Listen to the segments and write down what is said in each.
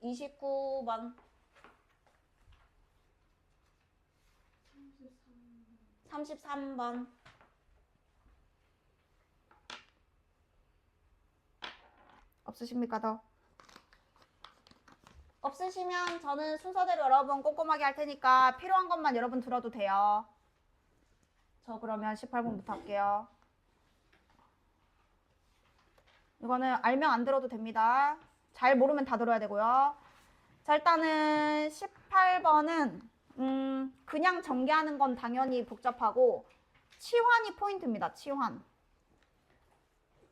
29번. 33번. 없으십니까 더? 없으시면 저는 순서대로 여러분 꼼꼼하게 할 테니까 필요한 것만 여러분 들어도 돼요. 저 그러면 18번부터 할게요. 이거는 알면 안 들어도 됩니다. 잘 모르면 다 들어야 되고요. 자, 일단은 18번은 그냥 전개하는 건 당연히 복잡하고 치환이 포인트입니다. 치환.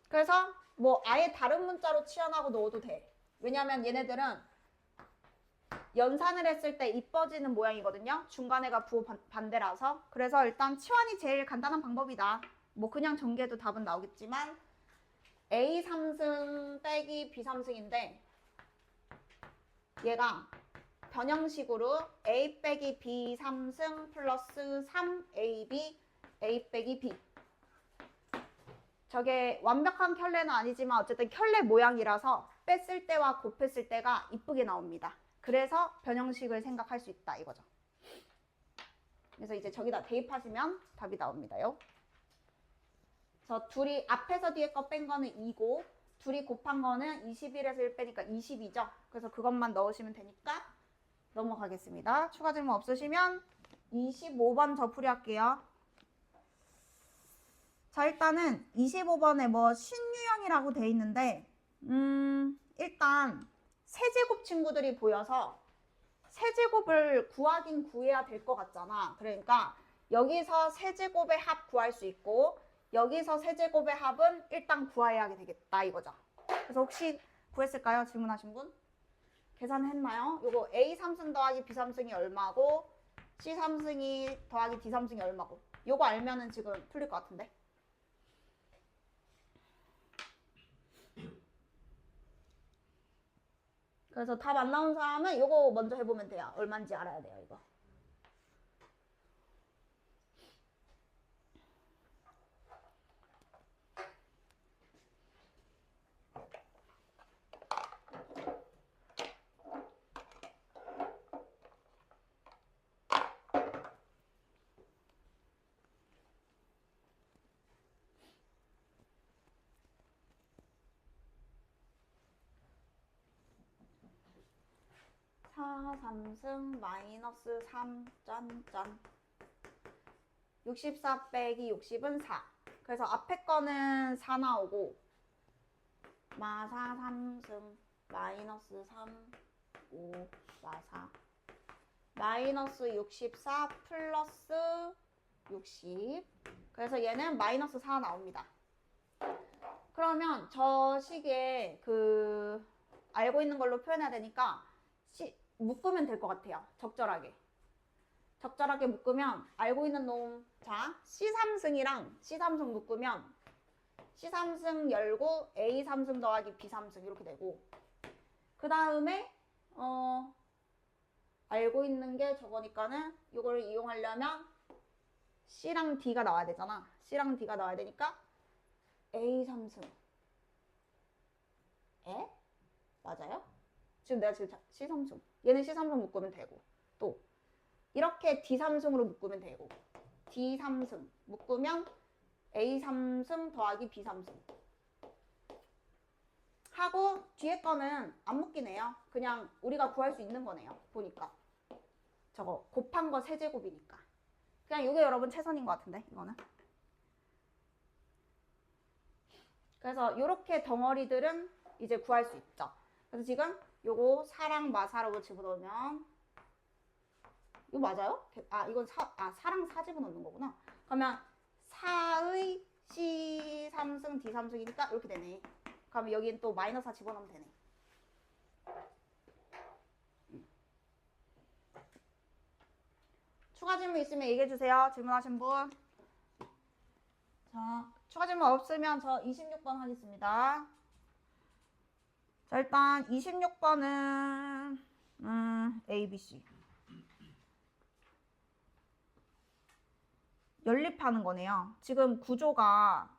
그래서 뭐 아예 다른 문자로 치환하고 넣어도 돼. 왜냐면 얘네들은 연산을 했을 때 이뻐지는 모양이거든요. 중간에가 부호 반대라서. 그래서 일단 치환이 제일 간단한 방법이다. 뭐 그냥 전개해도 답은 나오겠지만 A 3승 빼기 B 3승인데 얘가 변형식으로 A 빼기 B 3승 플러스 3AB A 빼기 B. 저게 완벽한 켤레는 아니지만 어쨌든 켤레 모양이라서 뺐을 때와 곱했을 때가 이쁘게 나옵니다. 그래서 변형식을 생각할 수 있다 이거죠. 그래서 이제 저기다 대입하시면 답이 나옵니다요. 저 둘이 앞에서 뒤에 거 뺀 거는 2고 둘이 곱한 거는 21에서 1 빼니까 22죠. 그래서 그것만 넣으시면 되니까 넘어가겠습니다. 추가 질문 없으시면 25번 저 풀이할게요. 자, 일단은 25번에 뭐 신유형이라고 돼 있는데 일단 세제곱 친구들이 보여서 세제곱을 구하긴 구해야 될 것 같잖아. 그러니까 여기서 세제곱의 합 구할 수 있고 여기서 세제곱의 합은 일단 구해야 되겠다 이거죠. 그래서 혹시 구했을까요? 질문하신 분? 계산했나요? 요거 A 3승 더하기 B 3승이 얼마고 C 3승이 더하기 D 3승이 얼마고 요거 알면은 지금 풀릴 것 같은데. 그래서 답 안 나온 사람은 요거 먼저 해보면 돼요. 얼마인지 알아야 돼요, 이거. 사 3승 마이너스 3 짠짠 64 빼기 60은 4. 그래서 앞에 거는 4 나오고 마사 3승 마이너스 3 5 마사 마이너스 64 플러스 60. 그래서 얘는 마이너스 4 나옵니다. 그러면 저 식에 알고 있는 걸로 표현해야 되니까 묶으면 될 것 같아요. 적절하게 묶으면 알고 있는 놈. 자, C3승이랑 C3승 묶으면 C3승 열고 A3승 더하기 B3승 이렇게 되고 그 다음에 알고 있는 게 저거니까는 이걸 이용하려면 C랑 D가 나와야 되잖아. C랑 D가 나와야 되니까 A3승 에? 맞아요? 지금 내가 C3승 얘는 C3승 묶으면 되고 또 이렇게 D3승으로 묶으면 되고 D3승 묶으면 A3승 더하기 B3승 하고 뒤에 거는 안 묶이네요. 그냥 우리가 구할 수 있는 거네요. 보니까 저거 곱한 거 세제곱이니까 그냥 이게 여러분 최선인 것 같은데 이거는. 그래서 이렇게 덩어리들은 이제 구할 수 있죠. 그래서 지금 요거 사랑 마사라고 집어넣으면 이거 맞아요? 아 이건 사랑 사 집어넣는 거구나. 그러면 4의 C 3승 D 3승이니까 이렇게 되네. 그러면 여기는 또 마이너스 4 집어넣으면 되네. 추가 질문 있으면 얘기해주세요. 질문하신 분. 자, 추가 질문 없으면 저 26번 하겠습니다. 자, 일단 26번은 A, B, C 연립하는 거네요. 지금 구조가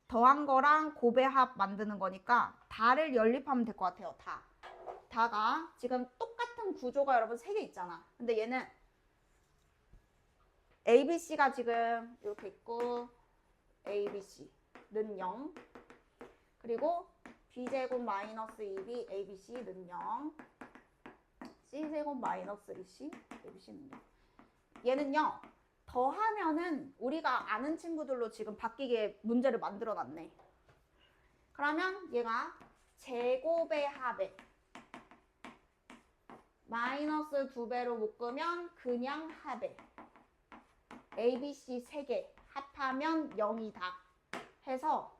더한 거랑 곱의 합 만드는 거니까 다를 연립하면 될 것 같아요. 다 다가 지금 똑같은 구조가 여러분 3개 있잖아. 근데 얘는 ABC가 지금 이렇게 있고 ABC는 0 그리고 B제곱 마이너스 2B ABC는 0 C제곱 마이너스 2C ABC는 0 얘는요 더하면은 우리가 아는 친구들로 지금 바뀌게 문제를 만들어 놨네. 그러면 얘가 제곱의 합에 마이너스 2배로 묶으면 그냥 합에 ABC 3개 합하면 0이다 해서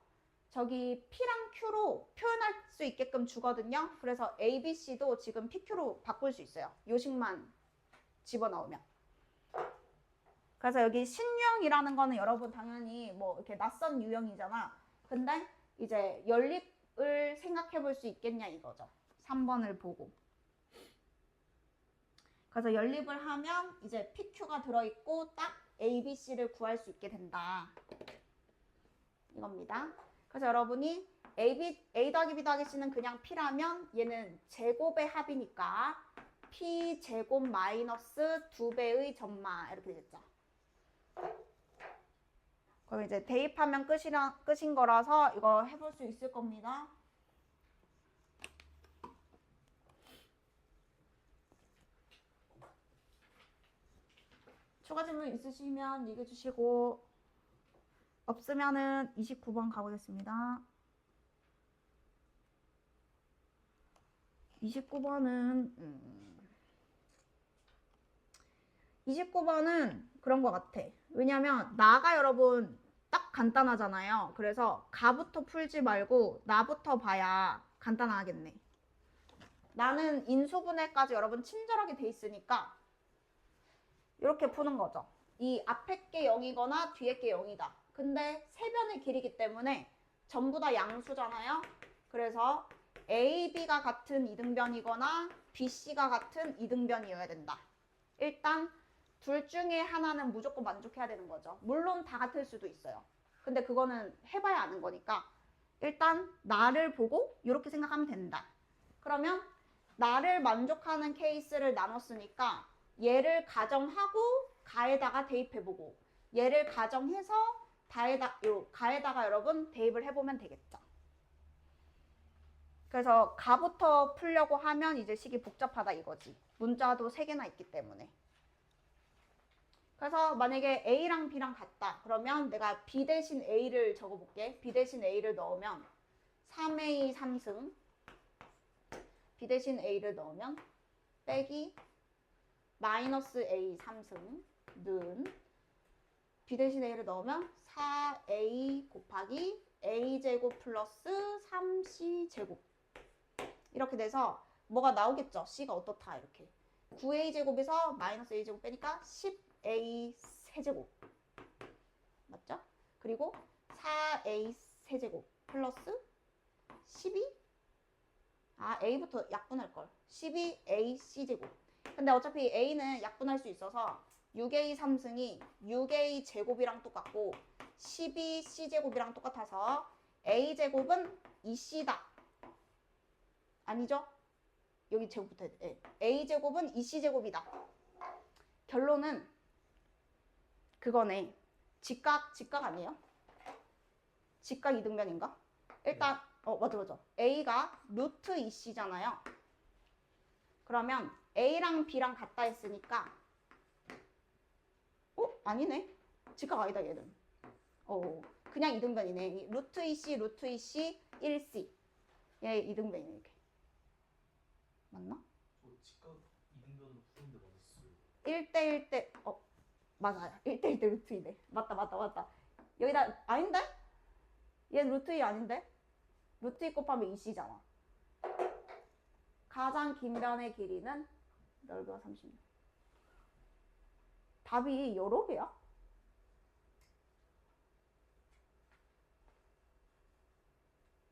저기 P랑 Q로 표현할 수 있게끔 주거든요. 그래서 ABC도 지금 PQ로 바꿀 수 있어요. 요식만 집어넣으면. 그래서 여기 신유형이라는 거는 여러분 당연히 뭐 이렇게 낯선 유형이잖아. 근데 이제 연립을 생각해 볼 수 있겠냐 이거죠. 3번을 보고. 그래서 연립을 하면 이제 PQ가 들어있고 딱 ABC를 구할 수 있게 된다. 이겁니다. 그래서 여러분이 A 더하기 B 더하기 C는 그냥 P라면 얘는 제곱의 합이니까 P 제곱 마이너스 2배의 점마 이렇게 되겠죠. 그럼 이제 대입하면 끝인 거라서 이거 해볼 수 있을 겁니다. 추가 질문 있으시면 얘기해 주시고 없으면은 29번 가보겠습니다. 29번은 그런 것 같아. 왜냐면 나가 여러분 딱 간단하잖아요. 그래서 가부터 풀지 말고 나부터 봐야 간단하겠네. 나는 인수분해까지 여러분 친절하게 돼 있으니까 이렇게 푸는 거죠. 이 앞에 게 0이거나 뒤에 게 0이다. 근데 세변의 길이기 때문에 전부 다 양수잖아요. 그래서 A, B가 같은 이등변이거나 B, C가 같은 이등변이어야 된다. 일단 둘 중에 하나는 무조건 만족해야 되는 거죠. 물론 다 같을 수도 있어요. 근데 그거는 해봐야 아는 거니까 일단 나를 보고 이렇게 생각하면 된다. 그러면 나를 만족하는 케이스를 나눴으니까 얘를 가정하고 가에다가 대입해보고 얘를 가정해서 가에다가 여러분 대입을 해보면 되겠죠. 그래서 가부터 풀려고 하면 이제 식이 복잡하다 이거지. 문자도 3개나 있기 때문에. 그래서 만약에 A랑 B랑 같다. 그러면 내가 B 대신 A를 적어볼게. B 대신 A를 넣으면 3A 3승 B 대신 A를 넣으면 빼기 마이너스 A 3승는 B 대신 A를 넣으면 4A 곱하기 A제곱 플러스 3C제곱 이렇게 돼서 뭐가 나오겠죠? C가 어떻다 이렇게 9A제곱에서 마이너스 A제곱 빼니까 10A 세제곱 맞죠? 그리고 4A 세제곱 플러스 12 A부터 약분할걸 12AC제곱 근데 어차피 A는 약분할 수 있어서 6A 3승이 6A 제곱이랑 똑같고 12C제곱이랑 똑같아서 A제곱은 2C다 아니죠? 여기 제곱부터 해야 돼. A제곱은 2C제곱이다. 결론은 그거네. 직각 아니에요? 직각 이등변인가? 일단 맞아. A가 루트 2C잖아요. 그러면 A랑 B랑 같다 했으니까 아니네. 직각 아니다 얘는. 그냥 이등변이네. 루트 2C, 루트 2C, 1C. 얘 이등변이네 이렇게. 맞나? 직각 이등변으로 푸는데 맞았어요. 1대1대 맞아요. 1대1대 루트 2네. 맞다. 여기다 아닌데? 얘 루트 2 아닌데? 루트 2 곱하면 2C잖아. 가장 긴 변의 길이는 넓이가 36. 답이 여러 개야?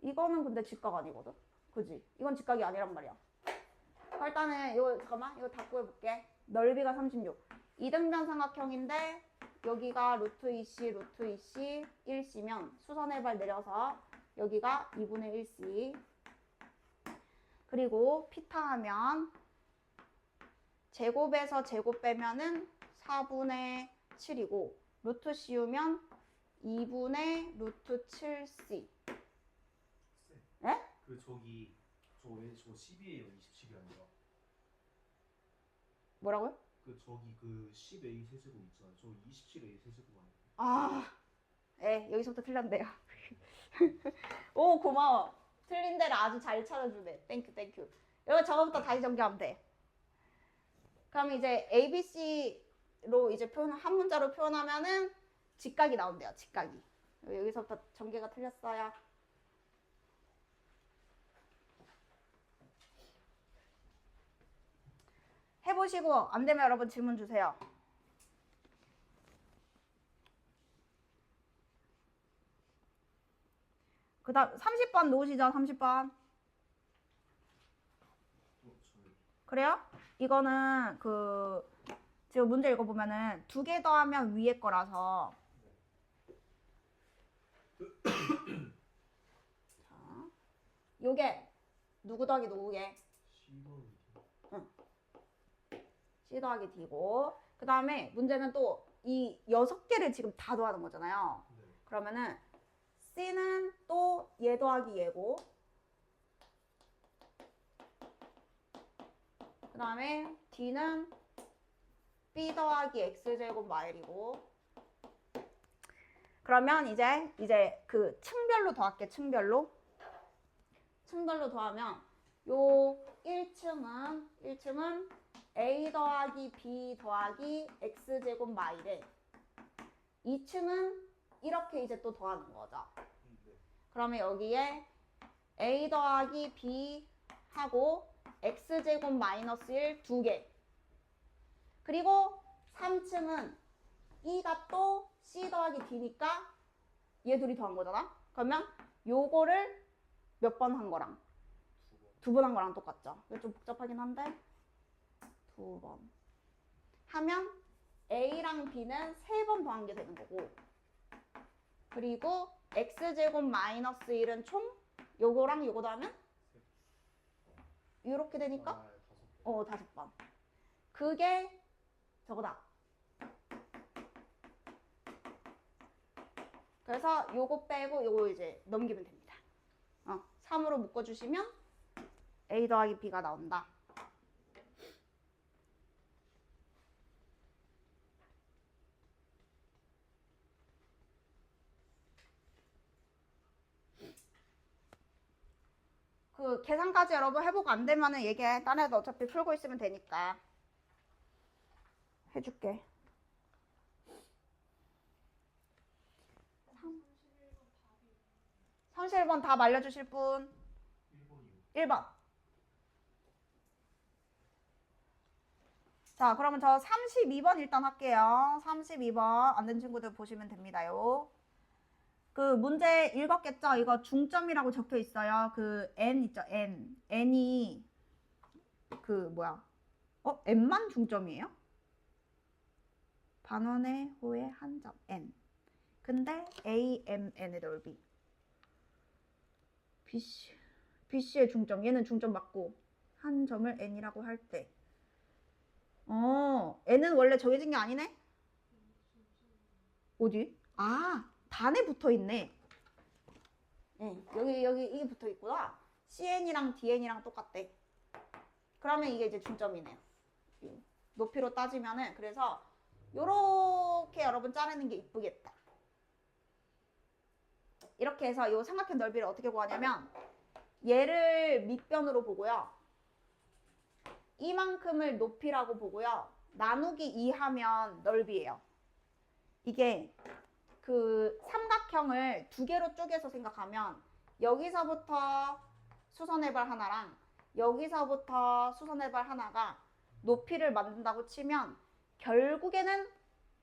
이거는 근데 직각 아니거든? 그지? 이건 직각이 아니란 말이야. 일단은 이거 잠깐만 이거 다 구해볼게. 넓이가 36. 이등변 삼각형인데 여기가 루트 2C, 루트 2C, 1C면 수선의 발 내려서 여기가 2분의 1C. 그리고 피타 하면 제곱에서 제곱 빼면은 4분의 7이고 루트 씌우면 2분의 루트 7c. 네? 그 저기 저 10이에요 27이 아니라 뭐라고요? 그 저기 그 10a 세제곱 있잖아요 저 27a 세제곱 아니에요 아, 네, 여기서부터 틀렸네요. 오, 고마워. 틀린 데를 아주 잘 찾아주네. 땡큐, 땡큐. 이거 저거부터 다시 정리하면 돼. 그럼 이제 ABC로 이제 한 문자로 표현하면은 직각이 나온대요. 직각이. 여기서부터 전개가 틀렸어요. 해보시고 안 되면 여러분 질문 주세요. 그 다음 30번 놓으시죠. 30번. 그래요? 이거는 그 지금 문제 읽어보면은 2개 더하면 위에 거라서 자, 요게 누구 더하기 누구게? C 더하기 D고 그 다음에 문제는 또 이 6개를 지금 다 더하는 거잖아요. 그러면은 C는 또 얘 더하기 얘고 그 다음에 D는 B 더하기 X제곱 마일이고 그러면 이제 그 층별로 더할게. 층별로 더하면 요 1층은 A 더하기 B 더하기 X제곱 마일에 2층은 이렇게 이제 또 더하는 거죠. 그러면 여기에 A 더하기 B 하고 X제곱 마이너스 1 2개. 그리고 3층은 E가 또 C 더하기 D니까 얘 둘이 더한 거잖아. 그러면 요거를 몇 번 한 거랑? 2번 한 거랑 똑같죠. 이거 좀 복잡하긴 한데 2번 하면 A랑 B는 3번 더한 게 되는 거고 그리고 X제곱 마이너스 1은 총 요거랑 요거 더하면 이렇게 되니까 5번. 그게 저거다. 그래서 요거 빼고 요거 이제 넘기면 됩니다. 3으로 묶어주시면 A 더하기 B가 나온다. 그 계산까지 여러분 해보고 안 되면은 얘기해. 딴 애도 어차피 풀고 있으면 되니까. 해줄게. 31번 답 알려주실 분? 1번. 자, 그러면 저 32번 일단 할게요. 32번 안 된 친구들 보시면 됩니다요. 그 문제 읽었겠죠? 이거 중점이라고 적혀 있어요. 그 N 있죠? N. N이 그 뭐야? N만 중점이에요? 반원의 호의 한 점 N. 근데 A, M, N의 넓이. BC의 중점. 얘는 중점 맞고 한 점을 N이라고 할 때. N은 원래 정해진 게 아니네? 어디? 아, 단에 붙어 있네. 응, 여기 이게 붙어 있구나. CN이랑 DN이랑 똑같대. 그러면 이게 이제 중점이네요. 높이로 따지면은 그래서 요렇게 여러분 자르는 게 이쁘겠다. 이렇게 해서 요 삼각형 넓이를 어떻게 구하냐면 얘를 밑변으로 보고요. 이만큼을 높이라고 보고요. 나누기 2 하면 넓이에요. 이게 그 삼각형을 2개로 쪼개서 생각하면 여기서부터 수선해발 하나랑 여기서부터 수선해발 하나가 높이를 만든다고 치면 결국에는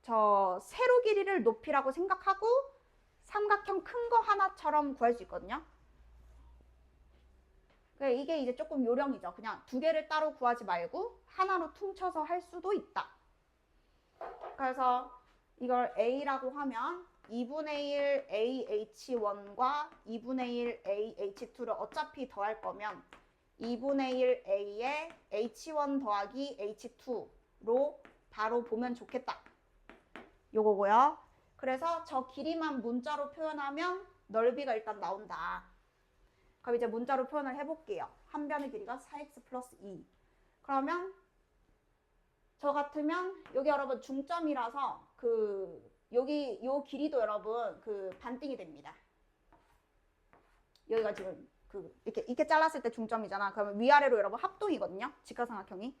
저 세로 길이를 높이라고 생각하고 삼각형 큰 거 하나처럼 구할 수 있거든요. 이게 이제 조금 요령이죠. 그냥 2개를 따로 구하지 말고 하나로 퉁쳐서 할 수도 있다. 그래서 이걸 A라고 하면 2분의 1 AH1과 2분의 1 AH2를 어차피 더할 거면 2분의 1a에 h1 더하기 h2로 바로 보면 좋겠다. 요거고요. 그래서 저 길이만 문자로 표현하면 넓이가 일단 나온다. 그럼 이제 문자로 표현을 해볼게요. 한 변의 길이가 4x 플러스 2. 그러면 저 같으면 여기 여러분 중점이라서 여기 요 길이도 여러분 반띵이 됩니다. 여기가 지금 이렇게 잘랐을 때 중점이잖아. 그러면 위아래로 여러분 합동이거든요. 직각삼각형이.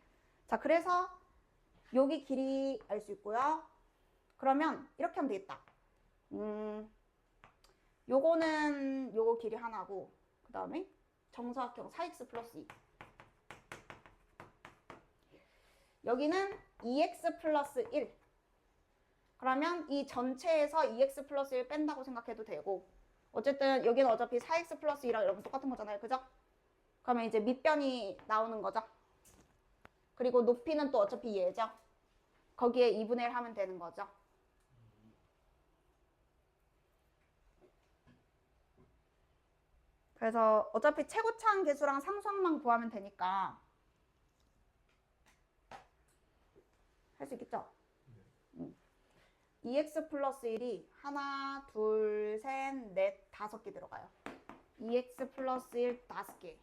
자, 그래서 여기 길이 알 수 있고요. 그러면 이렇게 하면 되겠다. 요거는 요거 길이 하나고 그 다음에 정사각형 4x 플러스 2. 여기는 2x 플러스 1. 그러면 이 전체에서 2x 플러스 1 뺀다고 생각해도 되고 어쨌든 여기는 어차피 4x 플러스 2랑 여러분 똑같은 거잖아요. 그죠? 그러면 이제 밑변이 나오는 거죠. 그리고 높이는 또 어차피 얘죠. 거기에 2분의 1 하면 되는 거죠. 그래서 어차피 최고차항 계수랑 상수항만 구하면 되니까 할 수 있겠죠? 2x 플러스 1이 하나, 둘, 셋, 넷, 5개 들어가요. 2x 플러스 1 5개.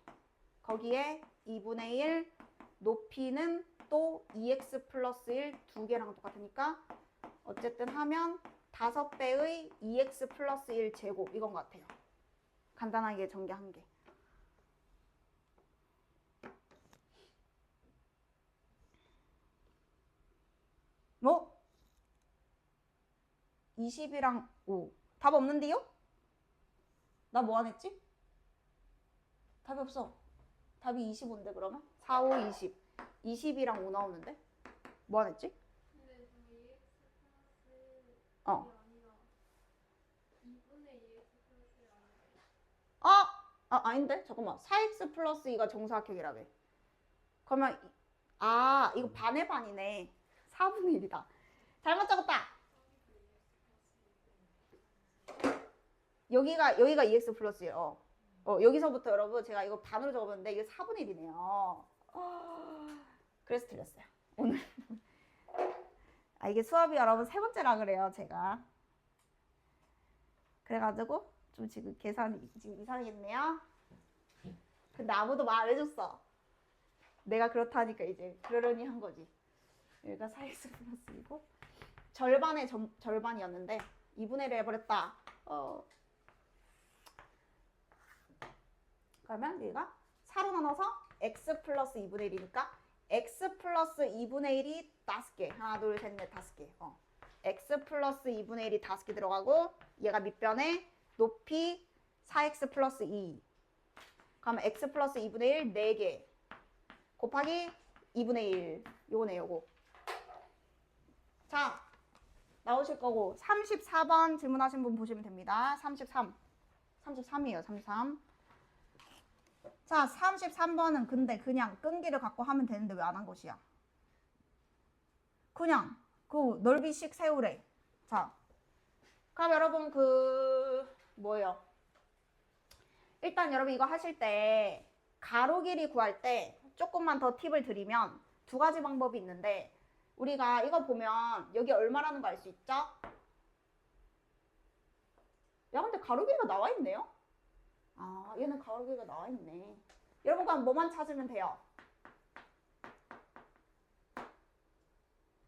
거기에 2분의 1 높이는 또 2x 플러스 1 2개랑 똑같으니까 어쨌든 하면 5배의 2x 플러스 1 제곱 이건 것 같아요. 간단하게 전개한 게. 뭐? 20이랑 5. 답 없는데요? 나 뭐 안 했지? 답이 없어. 답이 25인데 그러면? 4, 5, 20. 20이랑 5 나오는데? 뭐 안 했지? 근데 저 EX 플러스 어. 아니라 2분의 EX 플러스 아니라 아닌데? 잠깐만. 4x 플러스 2가 정사각형이라며. 그러면 이거 반의 반이네. 4분의 1이다. 잘못 적었다. 여기가 2x 플러스 1. 여기서부터 여러분 제가 이거 반으로 적었는데 이게 4분의 1이네요. 그래서 틀렸어요. 오늘. 이게 수업이 여러분 세 번째라 그래요, 제가. 그래가지고 좀 지금 계산이 지금 이상했네요. 근데 아무도 말 안 해줬어. 내가 그렇다니까 이제 그러려니 한 거지. 여기가 4x 플러스 2고 절반의 절반이었는데 2분의 1을 해버렸다. 그러면 얘가 4로 나눠서 x 플러스 2분의 1이니까 x 플러스 2분의 1이 5개. 하나, 둘, 셋, 넷, 5개. x 플러스 2분의 1이 5개 들어가고 얘가 밑변에 높이 4x 플러스 2. 그러면 x 플러스 2분의 1 4개. 곱하기 2분의 1. 요거네, 요거. 자, 나오실 거고 34번 질문하신 분 보시면 됩니다. 33이에요. 33. 자, 33번은 근데 그냥 끈기를 갖고 하면 되는데 왜 안 한 것이야? 그냥 그 넓이식 세우래. 자, 그럼 여러분 뭐예요? 일단 여러분 이거 하실 때 가로 길이 구할 때 조금만 더 팁을 드리면 두 가지 방법이 있는데 우리가 이거 보면 여기 얼마라는 거 알 수 있죠? 야, 근데 가로 길이가 나와 있네요? 얘는 가로 길이가 나와 있네. 여러분 그럼 뭐만 찾으면 돼요?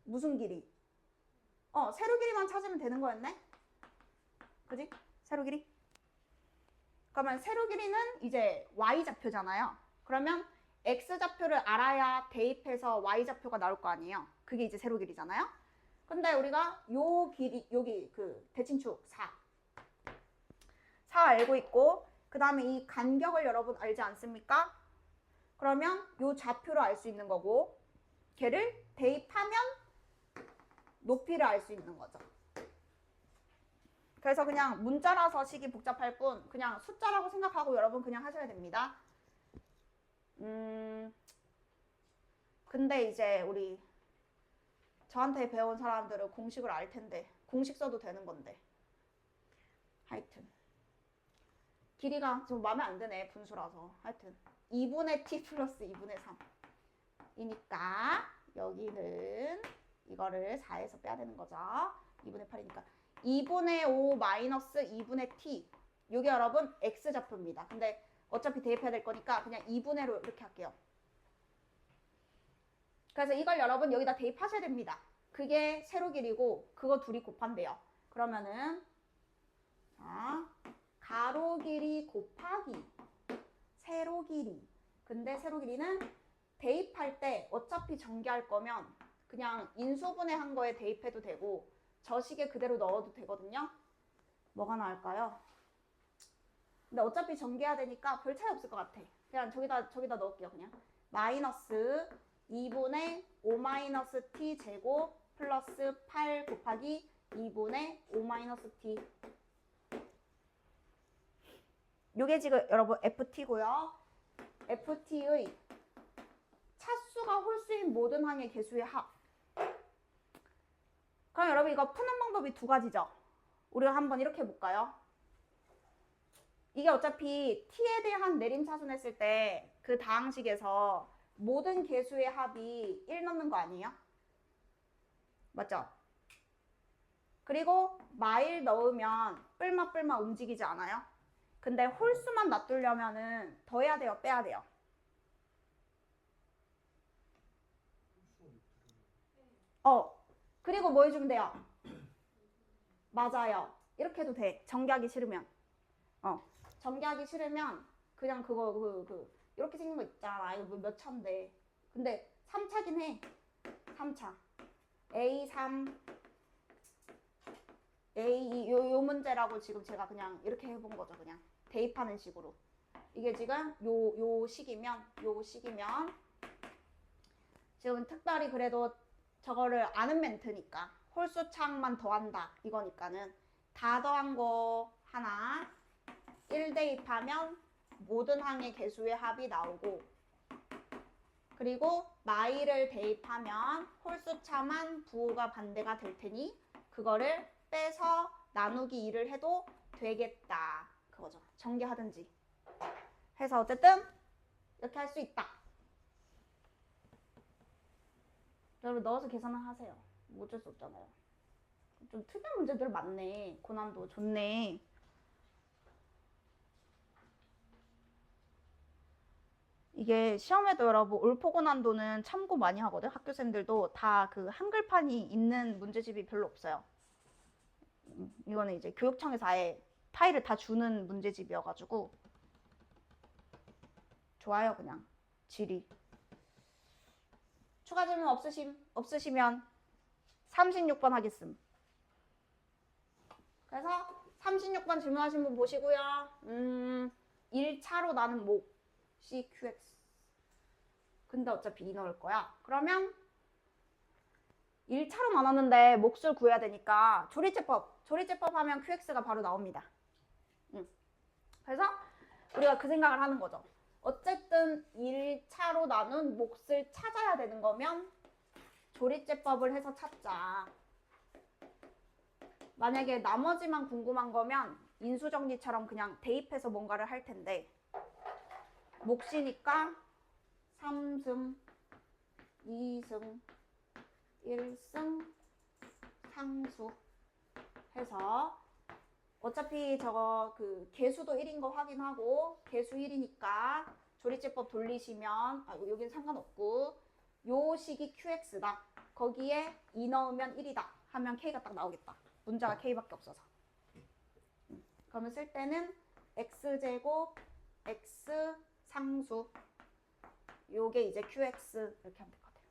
무슨 길이? 세로 길이만 찾으면 되는 거였네? 그지? 세로 길이? 그러면 세로 길이는 이제 y좌표잖아요. 그러면 x좌표를 알아야 대입해서 y좌표가 나올 거 아니에요. 그게 이제 세로 길이잖아요. 근데 우리가 요 길이 여기 대칭축 4 알고 있고 그 다음에 이 간격을 여러분 알지 않습니까? 그러면 요 좌표를 알 수 있는 거고 걔를 대입하면 높이를 알 수 있는 거죠. 그래서 그냥 문자라서 식이 복잡할 뿐 그냥 숫자라고 생각하고 여러분 그냥 하셔야 됩니다. 근데 이제 우리 저한테 배운 사람들은 공식을 알 텐데 공식 써도 되는 건데 하여튼 길이가 좀 마음에 안 드네. 분수라서. 하여튼 2분의 t 플러스 2분의 3 이니까 여기는 이거를 4에서 빼야 되는 거죠. 2분의 8이니까 2분의 5 마이너스 2분의 t. 이게 여러분 x좌표입니다. 근데 어차피 대입해야 될 거니까 그냥 2분의로 이렇게 할게요. 그래서 이걸 여러분 여기다 대입하셔야 됩니다. 그게 세로 길이고 그거 둘이 곱한대요. 그러면은 자, 가로 길이 곱하기 세로 길이. 근데 세로 길이는 대입할 때 어차피 전개할 거면 그냥 인수분해한 거에 대입해도 되고 저 식에 그대로 넣어도 되거든요. 뭐가 나을까요? 근데 어차피 전개해야 되니까 별 차이 없을 것 같아. 그냥 저기다 넣을게요. 그냥 마이너스 2분의 5 마이너스 t 제곱 플러스 8 곱하기 2분의 5 마이너스 t. 요게 지금 여러분 ft고요. ft의 차수가 홀수인 모든 항의 개수의 합. 그럼 여러분 이거 푸는 방법이 두 가지죠. 우리가 한번 이렇게 해볼까요? 이게 어차피 t에 대한 내림차순 했을 때 그 다항식에서 모든 개수의 합이 1 넣는 거 아니에요? 맞죠? 그리고 마일 넣으면 뿔마 움직이지 않아요? 근데 홀수만 놔두려면은 더해야 돼요? 빼야 돼요? 그리고 뭐 해주면 돼요? 맞아요. 이렇게 해도 돼. 전개하기 싫으면. 전개하기 싫으면 그냥 그거 이렇게 생긴 거 있잖아. 이거 몇 차인데. 근데 3차긴 해. 3차. A3 A2 요 문제라고 지금 제가 그냥 이렇게 해본 거죠. 그냥 대입하는 식으로. 이게 지금 요 식이면 지금 특별히 그래도 저거를 아는 멘트니까 홀수창만 더한다 이거니까는 다 더한 거 하나 1 대입하면 모든 항의 개수의 합이 나오고 그리고 마일을 대입하면 홀수차만 부호가 반대가 될 테니 그거를 빼서 나누기 2를 해도 되겠다 그거죠. 전개하든지 해서 어쨌든 이렇게 할 수 있다. 여러분 넣어서 계산을 하세요. 뭐 어쩔 수 없잖아요. 좀 특이한 문제들 많네. 고난도 좋네. 이게 시험에도 여러분 올포고난도는 참고 많이 하거든. 학교생들도 다 그 한글판이 있는 문제집이 별로 없어요. 이거는 이제 교육청에서 아예 파일을 다 주는 문제집이어가지고 좋아요. 그냥 질이. 추가 질문 없으시면 36번 하겠음. 그래서 36번 질문하신 분 보시고요. 1차로 나는 목 CQX. 근데 어차피 2 넣을 거야. 그러면 1차로 나눴는데 몫을 구해야 되니까 조리제법 하면 QX가 바로 나옵니다. 그래서 우리가 그 생각을 하는 거죠. 어쨌든 1차로 나눈 몫을 찾아야 되는 거면 조리제법을 해서 찾자. 만약에 나머지만 궁금한 거면 인수정리처럼 그냥 대입해서 뭔가를 할 텐데 몫이니까 3승, 2승, 1승, 상수 해서 어차피 저거 그 개수도 1인 거 확인하고 개수 1이니까 조리제법 돌리시면 여긴 상관없고 요 식이 QX다. 거기에 2 넣으면 1이다 하면 K가 딱 나오겠다. 문자가 K밖에 없어서. 그러면 쓸 때는 X제곱 X 상수 요게 이제 QX 이렇게 하면 될 것 같아요.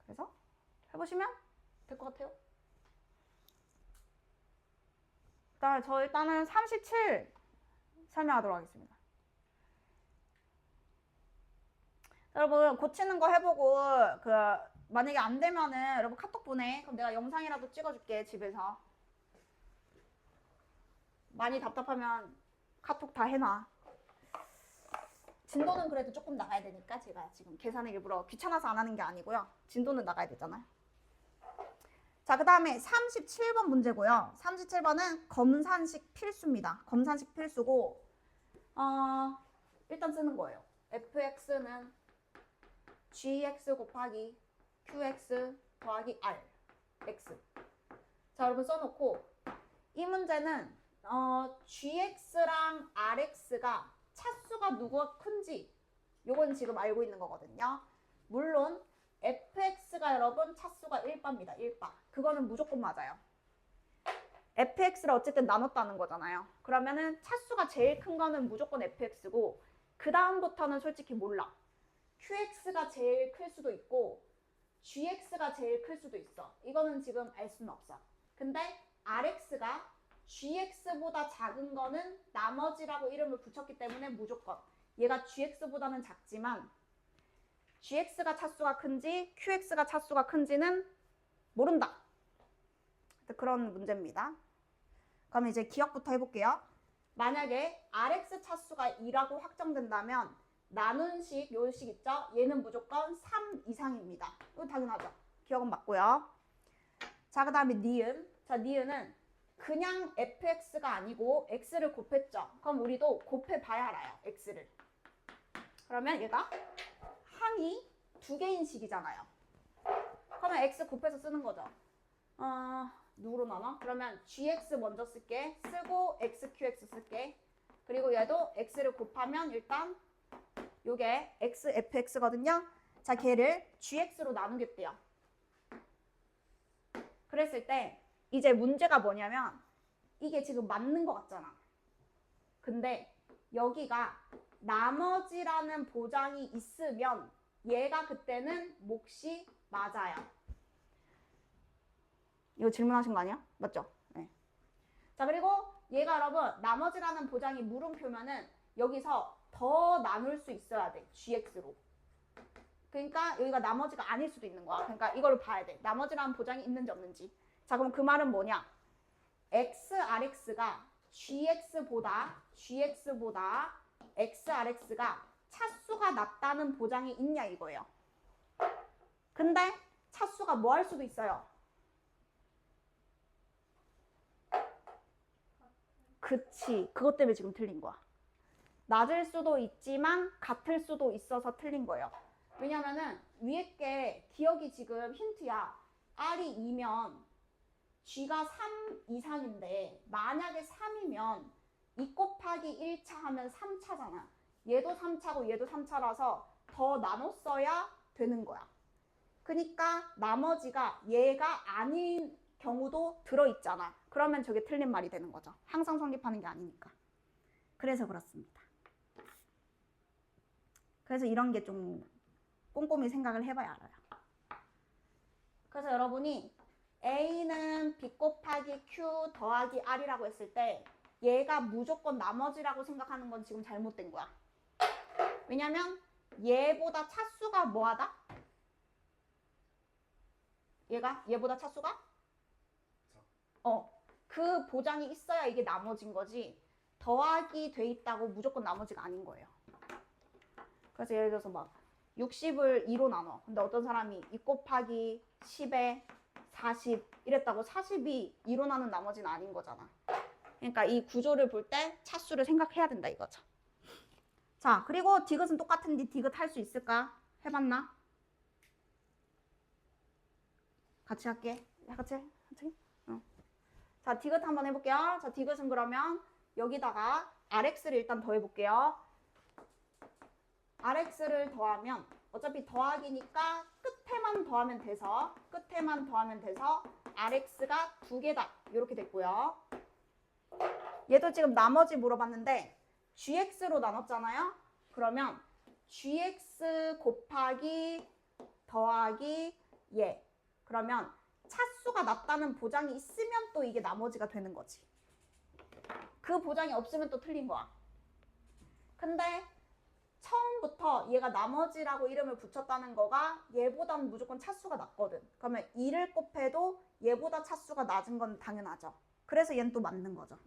그래서 해보시면 될 것 같아요. 저 일단은 37 설명하도록 하겠습니다. 여러분 고치는 거 해보고 만약에 안 되면은 여러분 카톡 보내. 그럼 내가 영상이라도 찍어줄게 집에서. 많이 답답하면 카톡 다 해놔. 진도는 그래도 조금 나가야 되니까 제가 지금 계산을 일부러 귀찮아서 안 하는 게 아니고요. 진도는 나가야 되잖아요. 자, 그 다음에 37번 문제고요. 37번은 검산식 필수입니다. 검산식 필수고 일단 쓰는 거예요. fx는 gx 곱하기 qx 더하기 r x. 자, 여러분 써놓고 이 문제는 gx랑 rx가 차수가 누구가 큰지 요건 지금 알고 있는 거거든요. 물론 fx가 여러분 차수가 1바입니다. 1바. 그거는 무조건 맞아요. fx를 어쨌든 나눴다는 거잖아요. 그러면은 차수가 제일 큰 거는 무조건 fx고 그 다음부터는 솔직히 몰라. qx가 제일 클 수도 있고 gx가 제일 클 수도 있어. 이거는 지금 알 수는 없어. 근데 rx가 gx보다 작은 거는 나머지라고 이름을 붙였기 때문에 무조건 얘가 gx보다는 작지만 gx가 차수가 큰지 qx가 차수가 큰지는 모른다. 그런 문제입니다. 그럼 이제 기억부터 해볼게요. 만약에 rx 차수가 2라고 확정된다면 나눈식, 요식 있죠? 얘는 무조건 3 이상입니다. 이거 당연하죠. 기억은 맞고요. 자, 그 다음에 니은. 자, 니은은 그냥 fx가 아니고 x를 곱했죠. 그럼 우리도 곱해봐야 알아요. x를. 그러면 얘가 항이 두 개인 식이잖아요. 그러면 x 곱해서 쓰는 거죠. 누구로 나눠? 그러면 gx 먼저 쓸게. 쓰고 xqx 쓸게. 그리고 얘도 x를 곱하면 일단 요게 xfx거든요. 자, 걔를 gx로 나누겠대요. 그랬을 때 이제 문제가 뭐냐면 이게 지금 맞는 것 같잖아. 근데 여기가 나머지라는 보장이 있으면 얘가 그때는 몫이 맞아요. 이거 질문하신 거 아니야? 맞죠? 네. 자, 그리고 얘가 여러분 나머지라는 보장이 물음표면은 여기서 더 나눌 수 있어야 돼. gx로. 그러니까 여기가 나머지가 아닐 수도 있는 거야. 그러니까 이걸 봐야 돼. 나머지라는 보장이 있는지 없는지. 자, 그럼 그 말은 뭐냐? xrx가 gx보다 xrx가 차수가 낮다는 보장이 있냐 이거예요. 근데 차수가 뭐 할 수도 있어요. 그치. 그것 때문에 지금 틀린 거야. 낮을 수도 있지만 같을 수도 있어서 틀린 거예요. 왜냐면은 위에 게 기억이 지금 힌트야. R이 2면 G가 3 이상인데 만약에 3이면 2 곱하기 1차 하면 3차잖아. 얘도 3차고 얘도 3차라서 더 나눴어야 되는 거야. 그러니까 나머지가 얘가 아닌 경우도 들어있잖아. 그러면 저게 틀린 말이 되는 거죠. 항상 성립하는 게 아니니까. 그래서 그렇습니다. 그래서 이런 게 좀 꼼꼼히 생각을 해봐야 알아요. 그래서 여러분이 A는 B 곱하기 Q 더하기 R이라고 했을 때 얘가 무조건 나머지라고 생각하는 건 지금 잘못된 거야. 왜냐면 얘보다 차수가 뭐하다? 얘보다 차수가? 그 보장이 있어야 이게 나머진 거지 더하기 돼 있다고 무조건 나머지가 아닌 거예요. 그래서 예를 들어서 막 60을 2로 나눠. 근데 어떤 사람이 2 곱하기 10에 40 이랬다고 40이 2로 나눈 나머지는 아닌 거잖아. 그러니까 이 구조를 볼 때 차수를 생각해야 된다 이거죠. 자, 그리고 디귿은 똑같은데 디귿 할 수 있을까? 해봤나? 같이 할게. 같이? 자, 디귿 한번 해볼게요. 자, 디귿은 그러면 여기다가 rx를 일단 더해볼게요. rx를 더하면 어차피 더하기니까 끝에만 더하면 돼서 rx가 2개다 이렇게 됐고요. 얘도 지금 나머지 물어봤는데 gx로 나눴잖아요. 그러면 gx 곱하기 더하기 얘. 그러면 차수가 낮다는 보장이 있으면 또 이게 나머지가 되는 거지. 그 보장이 없으면 또 틀린 거야. 근데 처음부터 얘가 나머지라고 이름을 붙였다는 거가 얘보다는 무조건 차수가 낮거든. 그러면 2를 곱해도 얘보다 차수가 낮은 건 당연하죠. 그래서 얘는 또 맞는 거죠.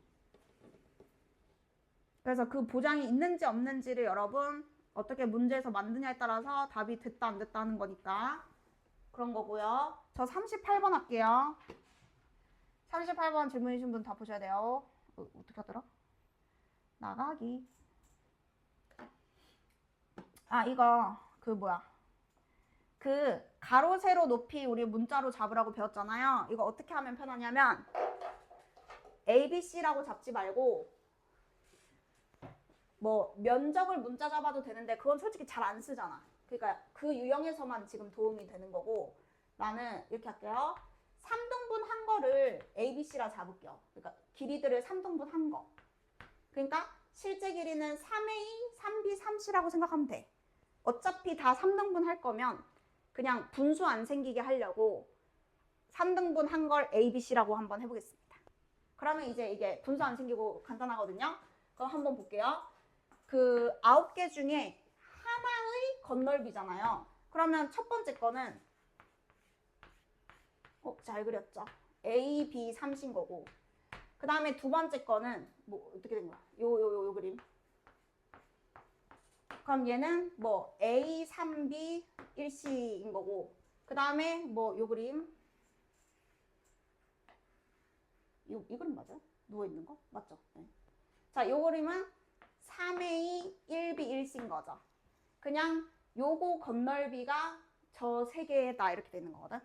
그래서 그 보장이 있는지 없는지를 여러분 어떻게 문제에서 만드냐에 따라서 답이 됐다 안 됐다 하는 거니까 그런 거고요. 저 38번 할게요. 38번 질문 주신 분 다 보셔야 돼요. 어떻게 하더라? 나가기. 아, 이거 그 뭐야? 그 가로 세로 높이 우리 문자로 잡으라고 배웠잖아요. 이거 어떻게 하면 편하냐면 ABC라고 잡지 말고 뭐 면적을 문자 잡아도 되는데 그건 솔직히 잘 안 쓰잖아. 그러니까 그 유형에서만 지금 도움이 되는 거고 나는 이렇게 할게요. 3등분 한 거를 ABC라 잡을게요. 그러니까 길이들을 3등분 한 거. 그러니까 실제 길이는 3A, 3B, 3C라고 생각하면 돼. 어차피 다 3등분 할 거면 그냥 분수 안 생기게 하려고 3등분 한 걸 ABC라고 한번 해보겠습니다. 그러면 이제 이게 분수 안 생기고 간단하거든요. 그럼 한번 볼게요. 그 9개 중에 하나의 건널비잖아요. 그러면 첫 번째 거는 잘 그렸죠? A, B, 3인 거고 그 다음에 두 번째 거는 뭐 어떻게 된 거야? 요 그림. 그럼 얘는 뭐 A, 3B, 1C인 거고 그 다음에 뭐 요 그림 이 그림 맞아요? 누워있는 거? 맞죠? 네. 자, 요 그림은 3A, 1B, 1C인 거죠. 그냥 요거 건널비가 저 세 개다 이렇게 되는 거거든.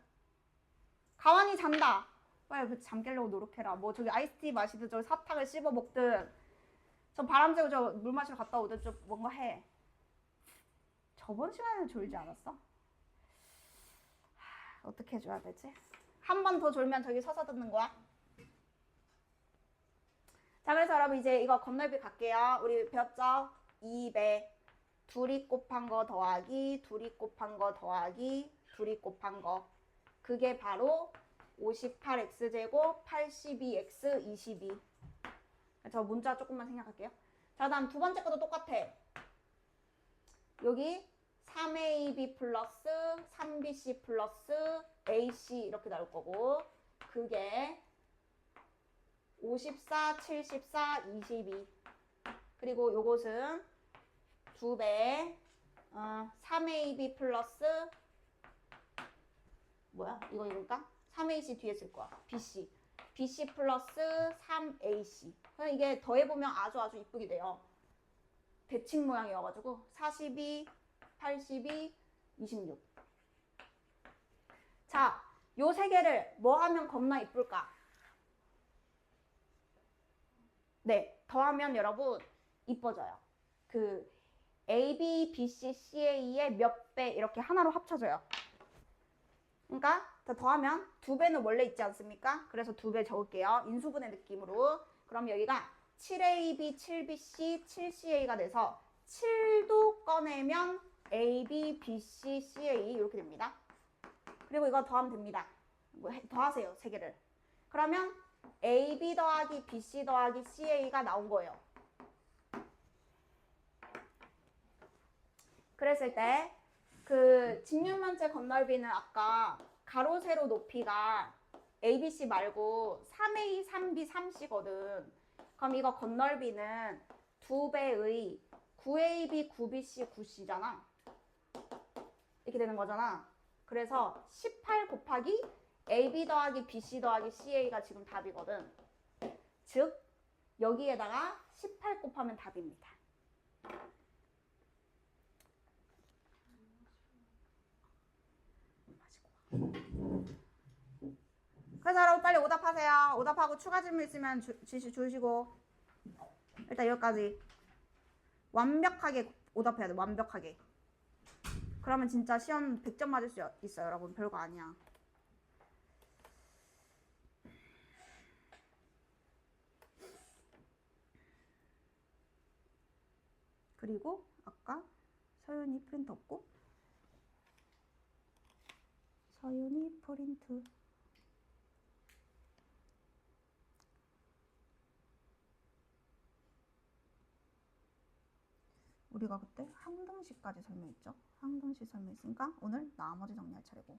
가만히 잔다. 빨리 그 잠 깨려고 노력해라. 뭐 저기 아이스티 마시든 저기 사탕을 씹어 먹든 저 바람 쐬고 저 물 마시러 갔다 오든 좀 뭔가 해. 저번 시간에 졸지 않았어? 어떻게 해줘야 되지? 한 번 더 졸면 저기 서서 듣는 거야. 자, 그래서 여러분 이제 이거 건널비 갈게요. 우리 배웠죠? 2배 둘이 곱한 거 더하기 둘이 곱한 거 더하기 둘이 곱한 거 그게 바로 58x제곱 82x 22. 저 문자 조금만 생략할게요. 자, 다음 두 번째 것도 똑같아. 여기 3ab 플러스 3bc 플러스 ac 이렇게 나올 거고 그게 54, 74, 22 그리고 요것은 2배 3ab 플러스 뭐야? 이거니까 3ac 뒤에 쓸 거야. bc 플러스 3ac 이게 더해보면 아주 이쁘게 돼요. 대칭 모양이어가지고 42, 82, 26 자, 요 세 개를 뭐 하면 겁나 이쁠까? 네, 더하면 여러분 이뻐져요. 그 AB, BC, CA의 몇 배 이렇게 하나로 합쳐져요. 그러니까 더하면 2배는 원래 있지 않습니까? 그래서 2배 적을게요. 인수분해 느낌으로. 그럼 여기가 7AB, 7BC, 7CA가 돼서 7도 꺼내면 AB, BC, CA 이렇게 됩니다. 그리고 이거 더하면 됩니다. 더하세요, 세 개를. 그러면 AB 더하기 BC 더하기 CA가 나온 거예요. 그랬을 때 그 직육면체 건널비는 아까 가로 세로 높이가 ABC 말고 3A, 3B, 3C거든. 그럼 이거 건널비는 2배의 9AB, 9BC, 9C잖아. 이렇게 되는 거잖아. 그래서 18 곱하기 AB 더하기 BC 더하기 CA가 지금 답이거든. 즉 여기에다가 18 곱하면 답입니다. 그래서 여러분 빨리 오답하세요. 오답하고 추가 질문 있으면 주시고 일단 여기까지 완벽하게 오답해야 돼. 완벽하게. 그러면 진짜 시험 100점 맞을 수 있어요. 여러분 별거 아니야. 그리고 아까 서윤이 프린트 없고 서윤이 프린트 우리가 그때 항등식까지 설명했죠. 항등식 설명했으니까 오늘 나머지 정리할 차례고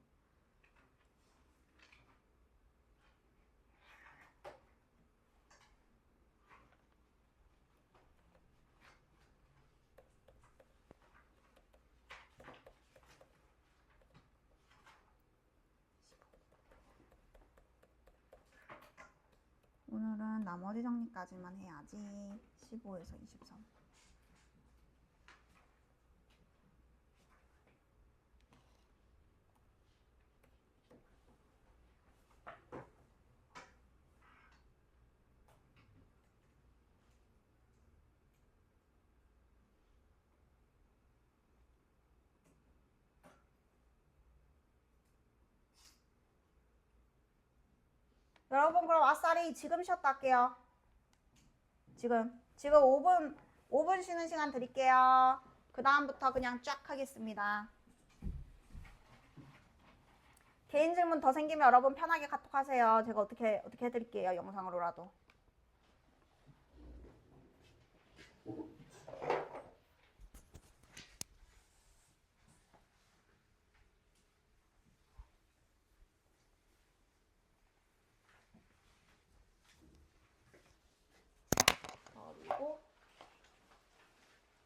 오늘은 나머지 정리까지만 해야지. 15에서 23. 여러분 그럼 아싸리 지금 쉬었다 할게요. 지금 5분 쉬는 시간 드릴게요. 그 다음부터 그냥 쫙 하겠습니다. 개인 질문 더 생기면 여러분 편하게 카톡 하세요. 제가 어떻게 해드릴게요. 영상으로라도. 그리고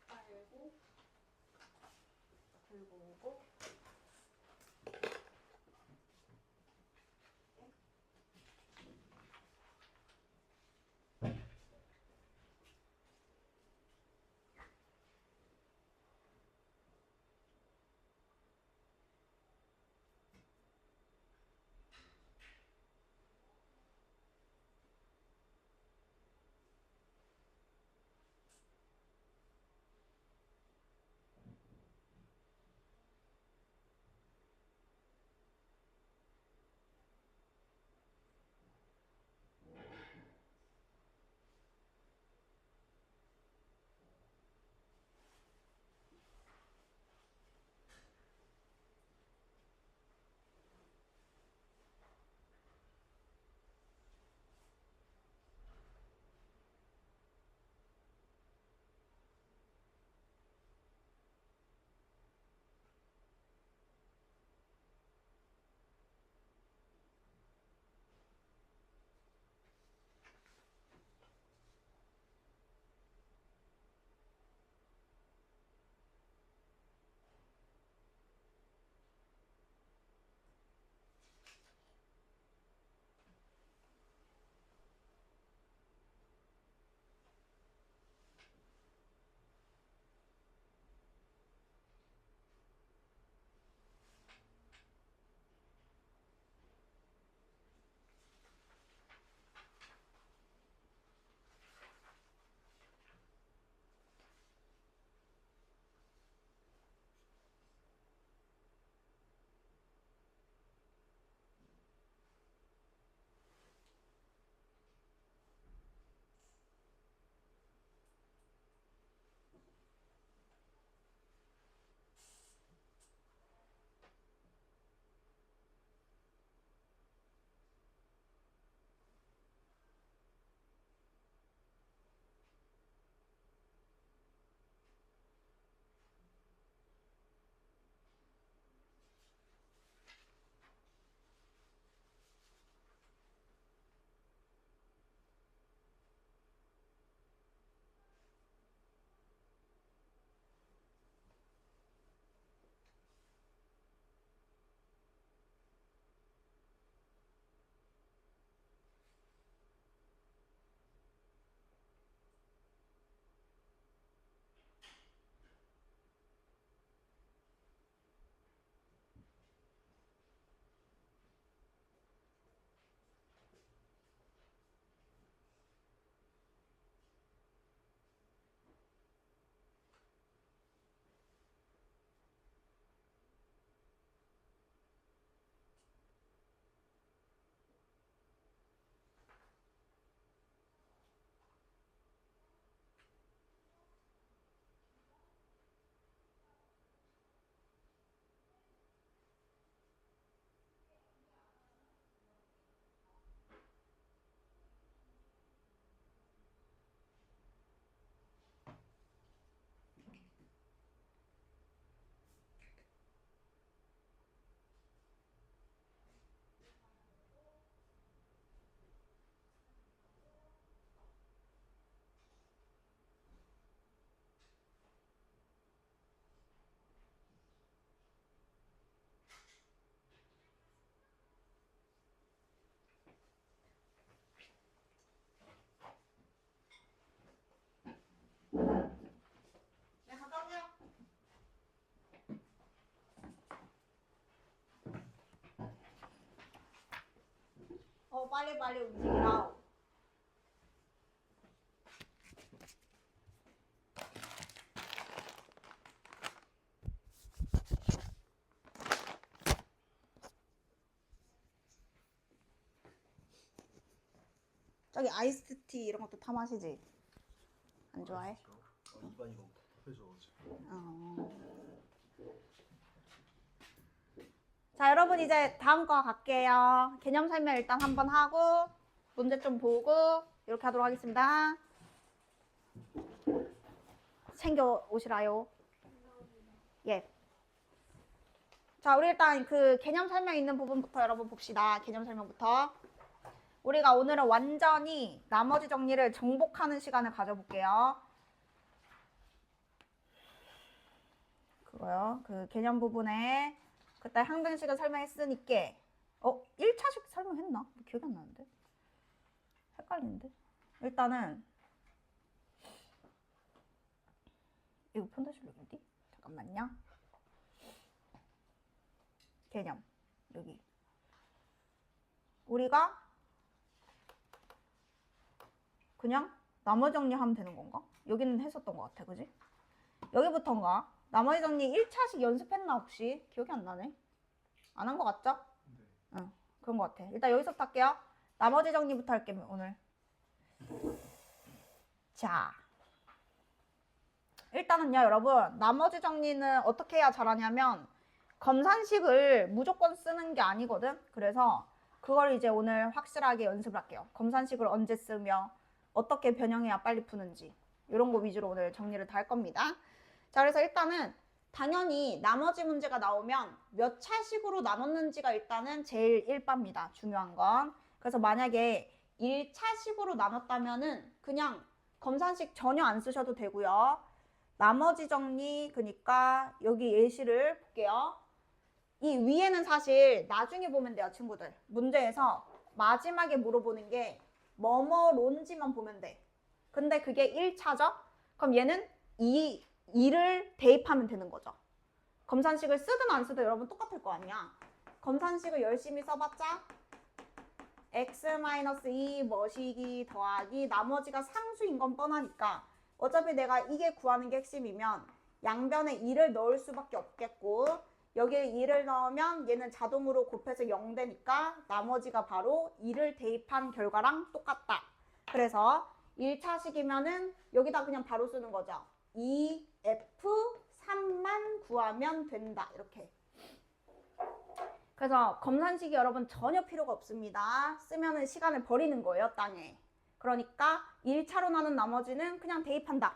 빨고 들고 오고 빨리빨리 움직이라. 저기 아이스티 이런 것도 다 마시지? 안 좋아해? 입안이 너무 답답해져가지고. 자, 여러분 이제 다음 거 갈게요. 개념 설명 일단 한번 하고 문제 좀 보고 이렇게 하도록 하겠습니다. 챙겨 오시라요. 예. 자, 우리 일단 그 개념 설명 있는 부분부터 여러분 봅시다. 개념 설명부터. 우리가 오늘은 완전히 나머지 정리를 정복하는 시간을 가져볼게요. 그거요. 그 개념 부분에 그때 항등식을 설명했으니까 1차식 설명했나? 기억이 안 나는데. 헷갈리는데. 일단은 이거 폰트실로 어디? 잠깐만요. 개념 여기. 우리가 그냥 나머지 정리하면 되는 건가? 여기는 했었던 것 같아, 그지? 여기부터인가? 나머지 정리 1차식 연습했나 혹시? 기억이 안 나네. 안 한 것 같죠? 네. 응, 그런 것 같아. 일단 여기서부터 할게요. 나머지 정리부터 할게요, 오늘. 자, 일단은요, 여러분. 나머지 정리는 어떻게 해야 잘하냐면 검산식을 무조건 쓰는 게 아니거든. 그래서 그걸 이제 오늘 확실하게 연습을 할게요. 검산식을 언제 쓰며 어떻게 변형해야 빨리 푸는지 이런 거 위주로 오늘 정리를 다 할 겁니다. 자, 그래서 일단은 당연히 나머지 문제가 나오면 몇 차식으로 나눴는지가 일단은 제일 1바입니다. 중요한 건. 그래서 만약에 1차식으로 나눴다면은 그냥 검산식 전혀 안 쓰셔도 되고요. 나머지 정리, 그러니까 여기 예시를 볼게요. 이 위에는 사실 나중에 보면 돼요, 친구들. 문제에서 마지막에 물어보는 게 뭐뭐론지만 보면 돼. 근데 그게 1차죠? 그럼 얘는 2를 대입하면 되는 거죠. 검산식을 쓰든 안 쓰든 여러분 똑같을 거 아니야. 검산식을 열심히 써봤자 x-2 뭐시기 더하기 나머지가 상수인 건 뻔하니까 어차피 내가 이게 구하는 게 핵심이면 양변에 2를 넣을 수밖에 없겠고 여기에 2를 넣으면 얘는 자동으로 곱해서 0 되니까 나머지가 바로 2를 대입한 결과랑 똑같다. 그래서 1차식이면은 여기다 그냥 바로 쓰는 거죠. 2F3만 구하면 된다. 이렇게. 그래서 검산식이 여러분 전혀 필요가 없습니다. 쓰면은 시간을 버리는 거예요, 땅에. 그러니까 1차로 나눈 나머지는 그냥 대입한다.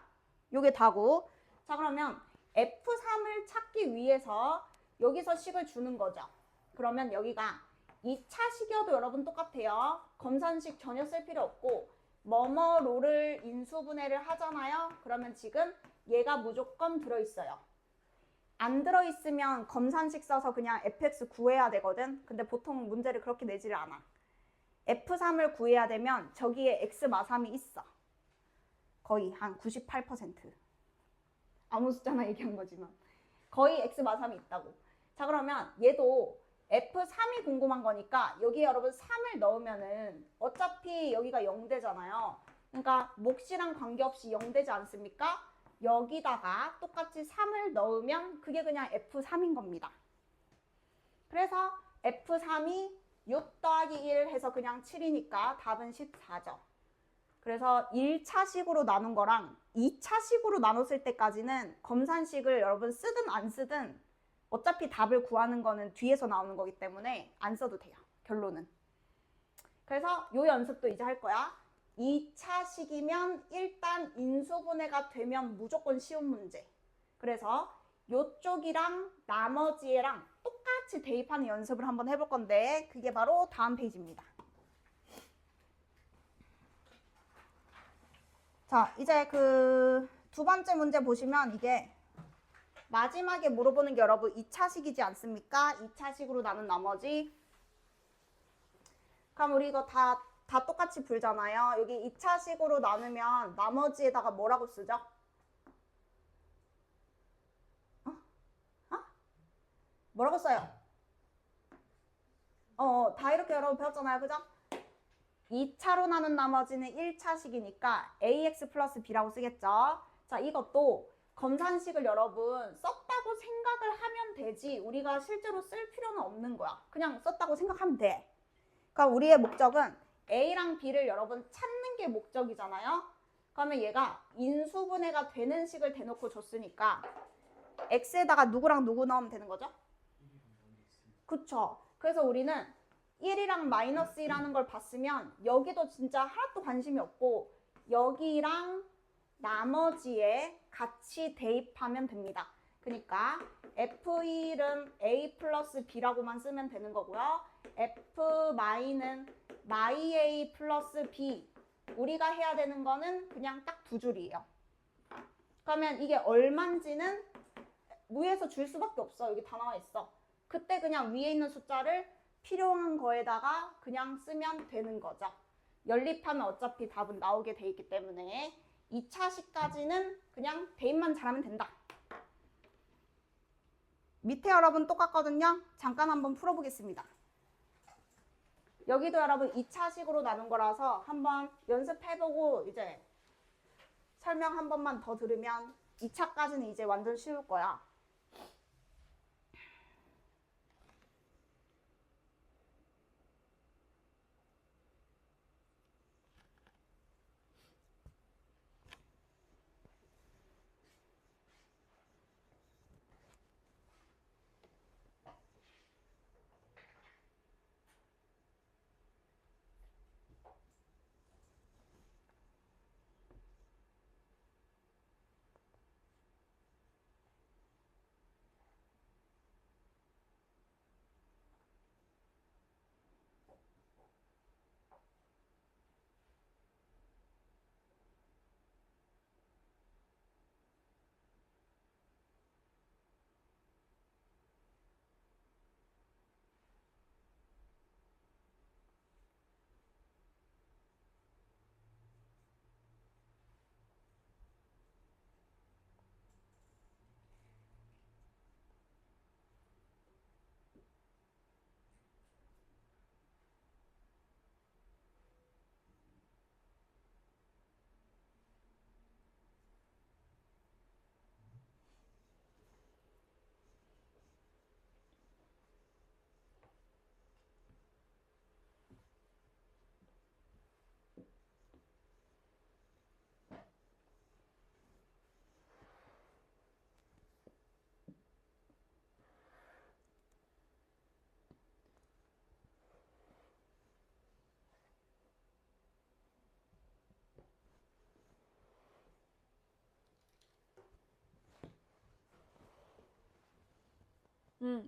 요게 다고. 자, 그러면 F3을 찾기 위해서 여기서 식을 주는 거죠. 그러면 여기가 2차식이어도 여러분 똑같아요. 검산식 전혀 쓸 필요 없고 뭐뭐로를 인수분해를 하잖아요. 그러면 지금 얘가 무조건 들어있어요. 안 들어있으면 검산식 써서 그냥 fx 구해야 되거든. 근데 보통 문제를 그렇게 내지를 않아. F3을 구해야 되면 저기에 x 마삼이 있어. 거의 한 98%. 아무 숫자나 얘기한 거지만 거의 x 마삼이 있다고. 자, 그러면 얘도 F3이 궁금한 거니까 여기에 여러분 3을 넣으면은 어차피 여기가 0되잖아요. 그러니까 몫이랑 관계없이 0되지 않습니까? 여기다가 똑같이 3을 넣으면 그게 그냥 F3인 겁니다. 그래서 F3이 6 더하기 1 해서 그냥 7이니까 답은 14죠. 그래서 1차식으로 나눈 거랑 2차식으로 나눴을 때까지는 검산식을 여러분 쓰든 안 쓰든 어차피 답을 구하는 거는 뒤에서 나오는 거기 때문에 안 써도 돼요. 결론은. 그래서 요 연습도 이제 할 거야. 2차식이면 일단 인수분해가 되면 무조건 쉬운 문제. 그래서 요쪽이랑 나머지랑 똑같이 대입하는 연습을 한번 해볼 건데 그게 바로 다음 페이지입니다. 자, 이제 그 두 번째 문제 보시면 이게 마지막에 물어보는 게 여러분 2차식이지 않습니까? 2차식으로 나눈 나머지. 그럼 우리 이거 다 똑같이 풀잖아요. 여기 2차식으로 나누면 나머지에다가 뭐라고 쓰죠? 뭐라고 써요? 다 이렇게 여러분 배웠잖아요. 그죠? 2차로 나눈 나머지는 1차식이니까 ax 플러스 b라고 쓰겠죠. 자, 이것도 검산식을 여러분 썼다고 생각을 하면 되지 우리가 실제로 쓸 필요는 없는 거야. 그냥 썼다고 생각하면 돼. 그러니까 우리의 목적은 a랑 b를 여러분 찾는 게 목적이잖아요. 그러면 얘가 인수분해가 되는 식을 대놓고 줬으니까 x에다가 누구랑 누구 넣으면 되는 거죠? 그쵸. 그래서 우리는 1이랑 마이너스 1하는 걸 봤으면 여기도 진짜 하나도 관심이 없고 여기랑 나머지에 같이 대입하면 됩니다. 그러니까 F1은 A 플러스 B라고만 쓰면 되는 거고요. F-는 마이 플러스 B. 우리가 해야 되는 거는 그냥 딱 두 줄이에요. 그러면 이게 얼만지는 위에서 줄 수밖에 없어. 여기 다 나와 있어. 그때 그냥 위에 있는 숫자를 필요한 거에다가 그냥 쓰면 되는 거죠. 연립하면 어차피 답은 나오게 돼 있기 때문에 2차식까지는 그냥 대입만 잘하면 된다. 밑에 여러분 똑같거든요. 잠깐 한번 풀어보겠습니다. 여기도 여러분 2차식으로 나눈 거라서 한번 연습해보고 이제 설명 한 번만 더 들으면 2차까지는 이제 완전 쉬울 거야.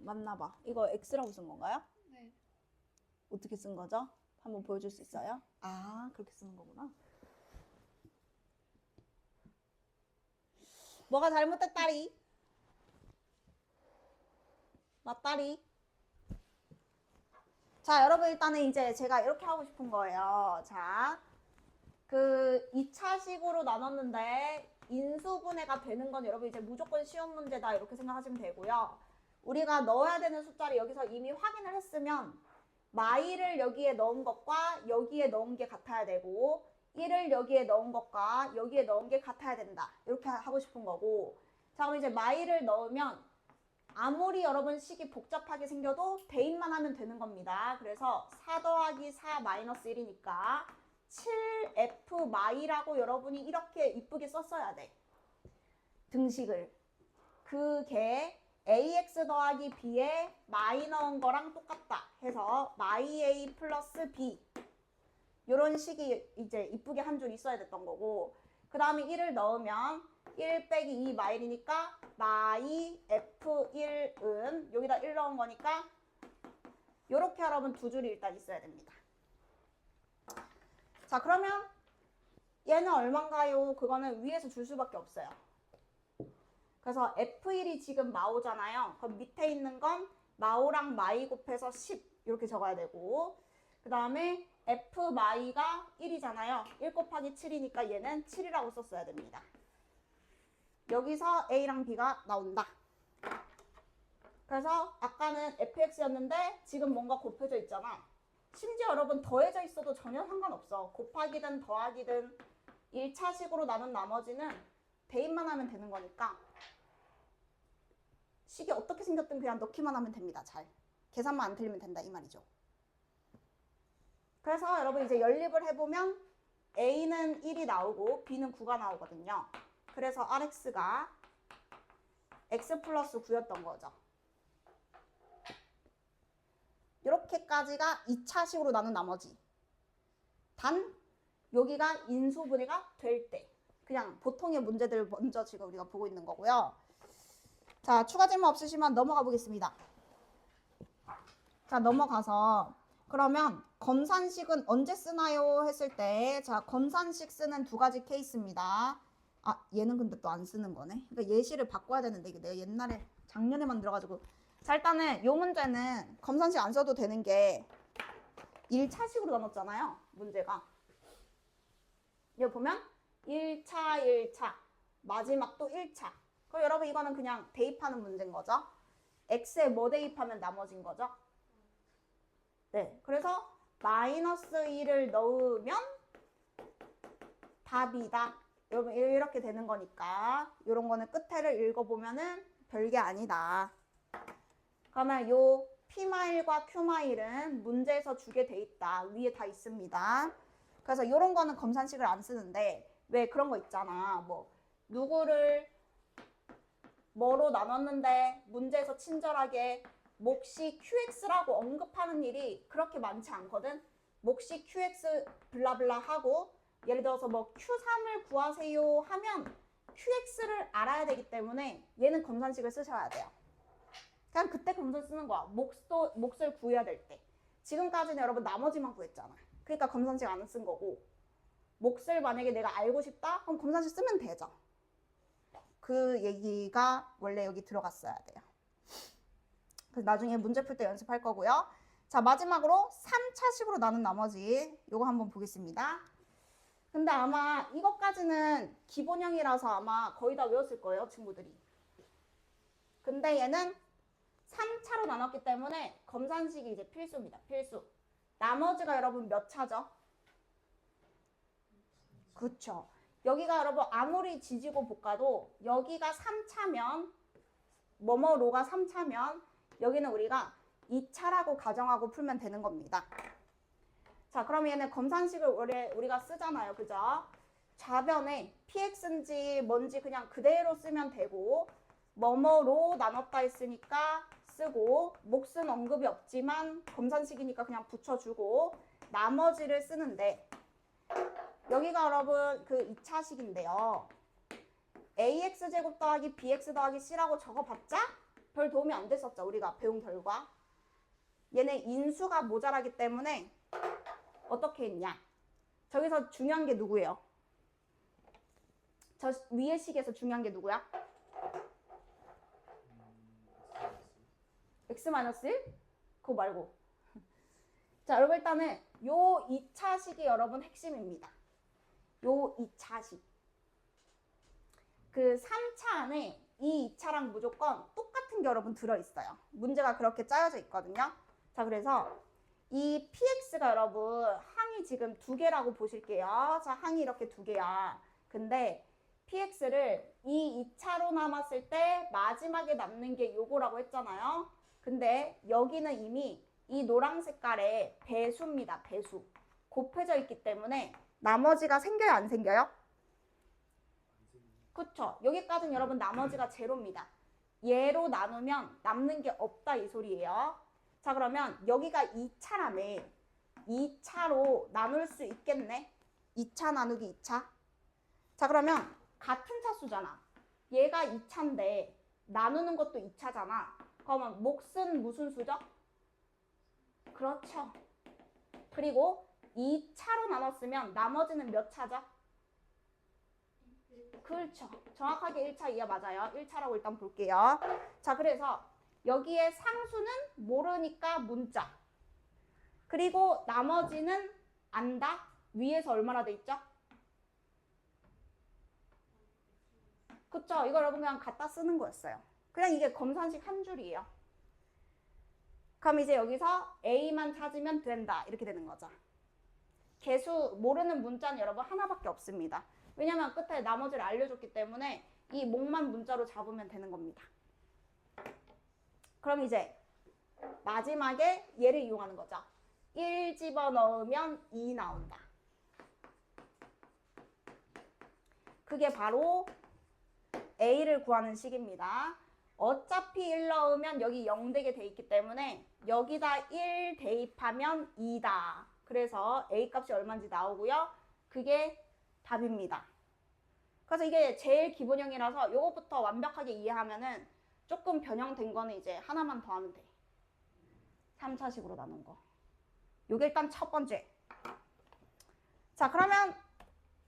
맞나 봐. 이거 X라고 쓴 건가요? 네. 어떻게 쓴 거죠? 한번 보여줄 수 있어요? 아, 그렇게 쓰는 거구나. 뭐가 잘못됐다리? 맞다리? 자, 여러분 일단은 이제 제가 이렇게 하고 싶은 거예요. 자, 그 2차식으로 나눴는데 인수분해가 되는 건 여러분 이제 무조건 시험 문제다 이렇게 생각하시면 되고요. 우리가 넣어야 되는 숫자를 여기서 이미 확인을 했으면 마이를 여기에 넣은 것과 여기에 넣은 게 같아야 되고 1을 여기에 넣은 것과 여기에 넣은 게 같아야 된다. 이렇게 하고 싶은 거고. 자, 그럼 이제 마이를 넣으면 아무리 여러분 식이 복잡하게 생겨도 대입만 하면 되는 겁니다. 그래서 4 더하기 4 마이너스 1이니까 7F 마이라고 여러분이 이렇게 이쁘게 썼어야 돼. 등식을. 그게 AX 더하기 B에 마이 넣은 거랑 똑같다 해서 마이 A 플러스 B 이런 식이 이제 이쁘게 한 줄 있어야 됐던 거고 그 다음에 1을 넣으면 1 빼기 2 마일이니까 마이 F1은 여기다 1 넣은 거니까 이렇게 여러분 두 줄이 일단 있어야 됩니다. 자, 그러면 얘는 얼마인가요? 그거는 위에서 줄 수밖에 없어요. 그래서 F1이 지금 마오잖아요. 그럼 밑에 있는 건 마오랑 마이 곱해서 10 이렇게 적어야 되고 그 다음에 F 마이가 1이잖아요. 1 곱하기 7이니까 얘는 7이라고 썼어야 됩니다. 여기서 A랑 B가 나온다. 그래서 아까는 fx였는데 지금 뭔가 곱해져 있잖아. 심지어 여러분 더해져 있어도 전혀 상관없어. 곱하기든 더하기든 1차식으로 나눈 나머지는 대입만 하면 되는 거니까 식이 어떻게 생겼든 그냥 넣기만 하면 됩니다. 잘. 계산만 안 틀리면 된다 이 말이죠. 그래서 여러분 이제 연립을 해보면 A는 1이 나오고 B는 9가 나오거든요. 그래서 RX가 X 플러스 9였던 거죠. 이렇게까지가 2차식으로 나눈 나머지. 단 여기가 인수분해가 될 때. 그냥 보통의 문제들 먼저 지금 우리가 보고 있는 거고요. 자, 추가 질문 없으시면 넘어가 보겠습니다. 자, 넘어가서 그러면 검산식은 언제 쓰나요? 했을 때 자, 검산식 쓰는 두 가지 케이스입니다. 아, 얘는 근데 또 안 쓰는 거네. 그러니까 예시를 바꿔야 되는데 이게 내가 옛날에 작년에 만들어가지고 자, 일단은 이 문제는 검산식 안 써도 되는 게 1차식으로 나눴잖아요. 문제가. 여기 보면 1차, 마지막 또 1차. 그럼 여러분 이거는 그냥 대입하는 문제인 거죠. x에 뭐 대입하면 나머진 거죠. 네, 그래서 마이너스 1을 넣으면 답이다. 여러분 이렇게 되는 거니까 이런 거는 끝에를 읽어보면은 별게 아니다. 그러면 요 P마일과 Q마일은 문제에서 주게 돼 있다. 위에 다 있습니다. 그래서 이런 거는 검산식을 안 쓰는데 왜 그런 거 있잖아. 뭐 누구를 뭐로 나눴는데 문제에서 친절하게 몫이 QX라고 언급하는 일이 그렇게 많지 않거든. 몫이 QX 블라블라 하고 예를 들어서 뭐 Q3을 구하세요 하면 QX를 알아야 되기 때문에 얘는 검산식을 쓰셔야 돼요. 그냥 그때 검산 쓰는 거야. 몫을 구해야 될 때. 지금까지는 여러분 나머지만 구했잖아. 그러니까 검산식 안 쓴 거고 몫을 만약에 내가 알고 싶다? 그럼 검산식 쓰면 되죠. 그 얘기가 원래 여기 들어갔어야 돼요. 그래서 나중에 문제 풀 때 연습할 거고요. 자, 마지막으로 3차식으로 나눈 나머지 요거 한번 보겠습니다. 근데 아마 이것까지는 기본형이라서 아마 거의 다 외웠을 거예요, 친구들이. 근데 얘는 3차로 나눴기 때문에 검산식이 이제 필수입니다. 필수. 나머지가 여러분 몇 차죠? 그쵸. 여기가 여러분 아무리 지지고 볶아도 여기가 3차면 뭐뭐로가 3차면 여기는 우리가 2차라고 가정하고 풀면 되는 겁니다. 자, 그럼 얘는 검산식을 우리가 쓰잖아요. 그죠? 좌변에 px인지 뭔지 그냥 그대로 쓰면 되고 뭐뭐로 나눴다 했으니까 쓰고 몫은 언급이 없지만 검산식이니까 그냥 붙여주고 나머지를 쓰는데 여기가 여러분 그 2차식인데요. ax제곱 더하기 bx 더하기 c라고 적어봤자 별 도움이 안 됐었죠. 우리가 배운 결과. 얘는 인수가 모자라기 때문에 어떻게 했냐. 저기서 중요한 게 누구예요? 저 위의 식에서 중요한 게 누구야? x-1? 그거 말고. 자, 여러분 일단은 요 2차식이 여러분 핵심입니다. 요 2차식. 그 3차 안에 이 2차랑 무조건 똑같은 게 여러분 들어있어요. 문제가 그렇게 짜여져 있거든요. 자, 그래서 이 px가 여러분 항이 지금 두 개라고 보실게요. 자, 항이 이렇게 두 개야. 근데 px를 이 2차로 남았을 때 마지막에 남는 게 요거라고 했잖아요. 근데 여기는 이미 이 노란 색깔의 배수입니다. 배수. 곱해져 있기 때문에 나머지가 생겨요? 안 생겨요? 그쵸? 여기까지는 여러분 나머지가 제로입니다. 얘로 나누면 남는 게 없다 이 소리예요. 자, 그러면 여기가 2차라며 2차로 나눌 수 있겠네? 2차 나누기 2차. 자, 그러면 같은 차수잖아. 얘가 2차인데 나누는 것도 2차잖아. 그러면 몫은 무슨 수죠? 그렇죠. 그리고 2차로 나눴으면 나머지는 몇 차죠? 그렇죠. 정확하게 1차 이하 맞아요. 1차라고 일단 볼게요. 자, 그래서 여기에 상수는 모르니까 문자. 그리고 나머지는 안다. 위에서 얼마나 돼 있죠? 그쵸? 이거 여러분 그냥 갖다 쓰는 거였어요. 그냥 이게 검산식 한 줄이에요. 그럼 이제 여기서 A만 찾으면 된다. 이렇게 되는 거죠. 개수 모르는 문자는 여러분 하나밖에 없습니다. 왜냐면 끝에 나머지를 알려줬기 때문에 이 목만 문자로 잡으면 되는 겁니다. 그럼 이제 마지막에 얘를 이용하는 거죠. 1 집어넣으면 2 나온다. 그게 바로 A를 구하는 식입니다. 어차피 1 넣으면 여기 0 되게 돼 있기 때문에 여기다 1 대입하면 2다. 그래서 A 값이 얼마인지 나오고요. 그게 답입니다. 그래서 이게 제일 기본형이라서 이것부터 완벽하게 이해하면은 조금 변형된 거는 이제 하나만 더 하면 돼. 3차식으로 나눈 거. 요게 일단 첫 번째. 자, 그러면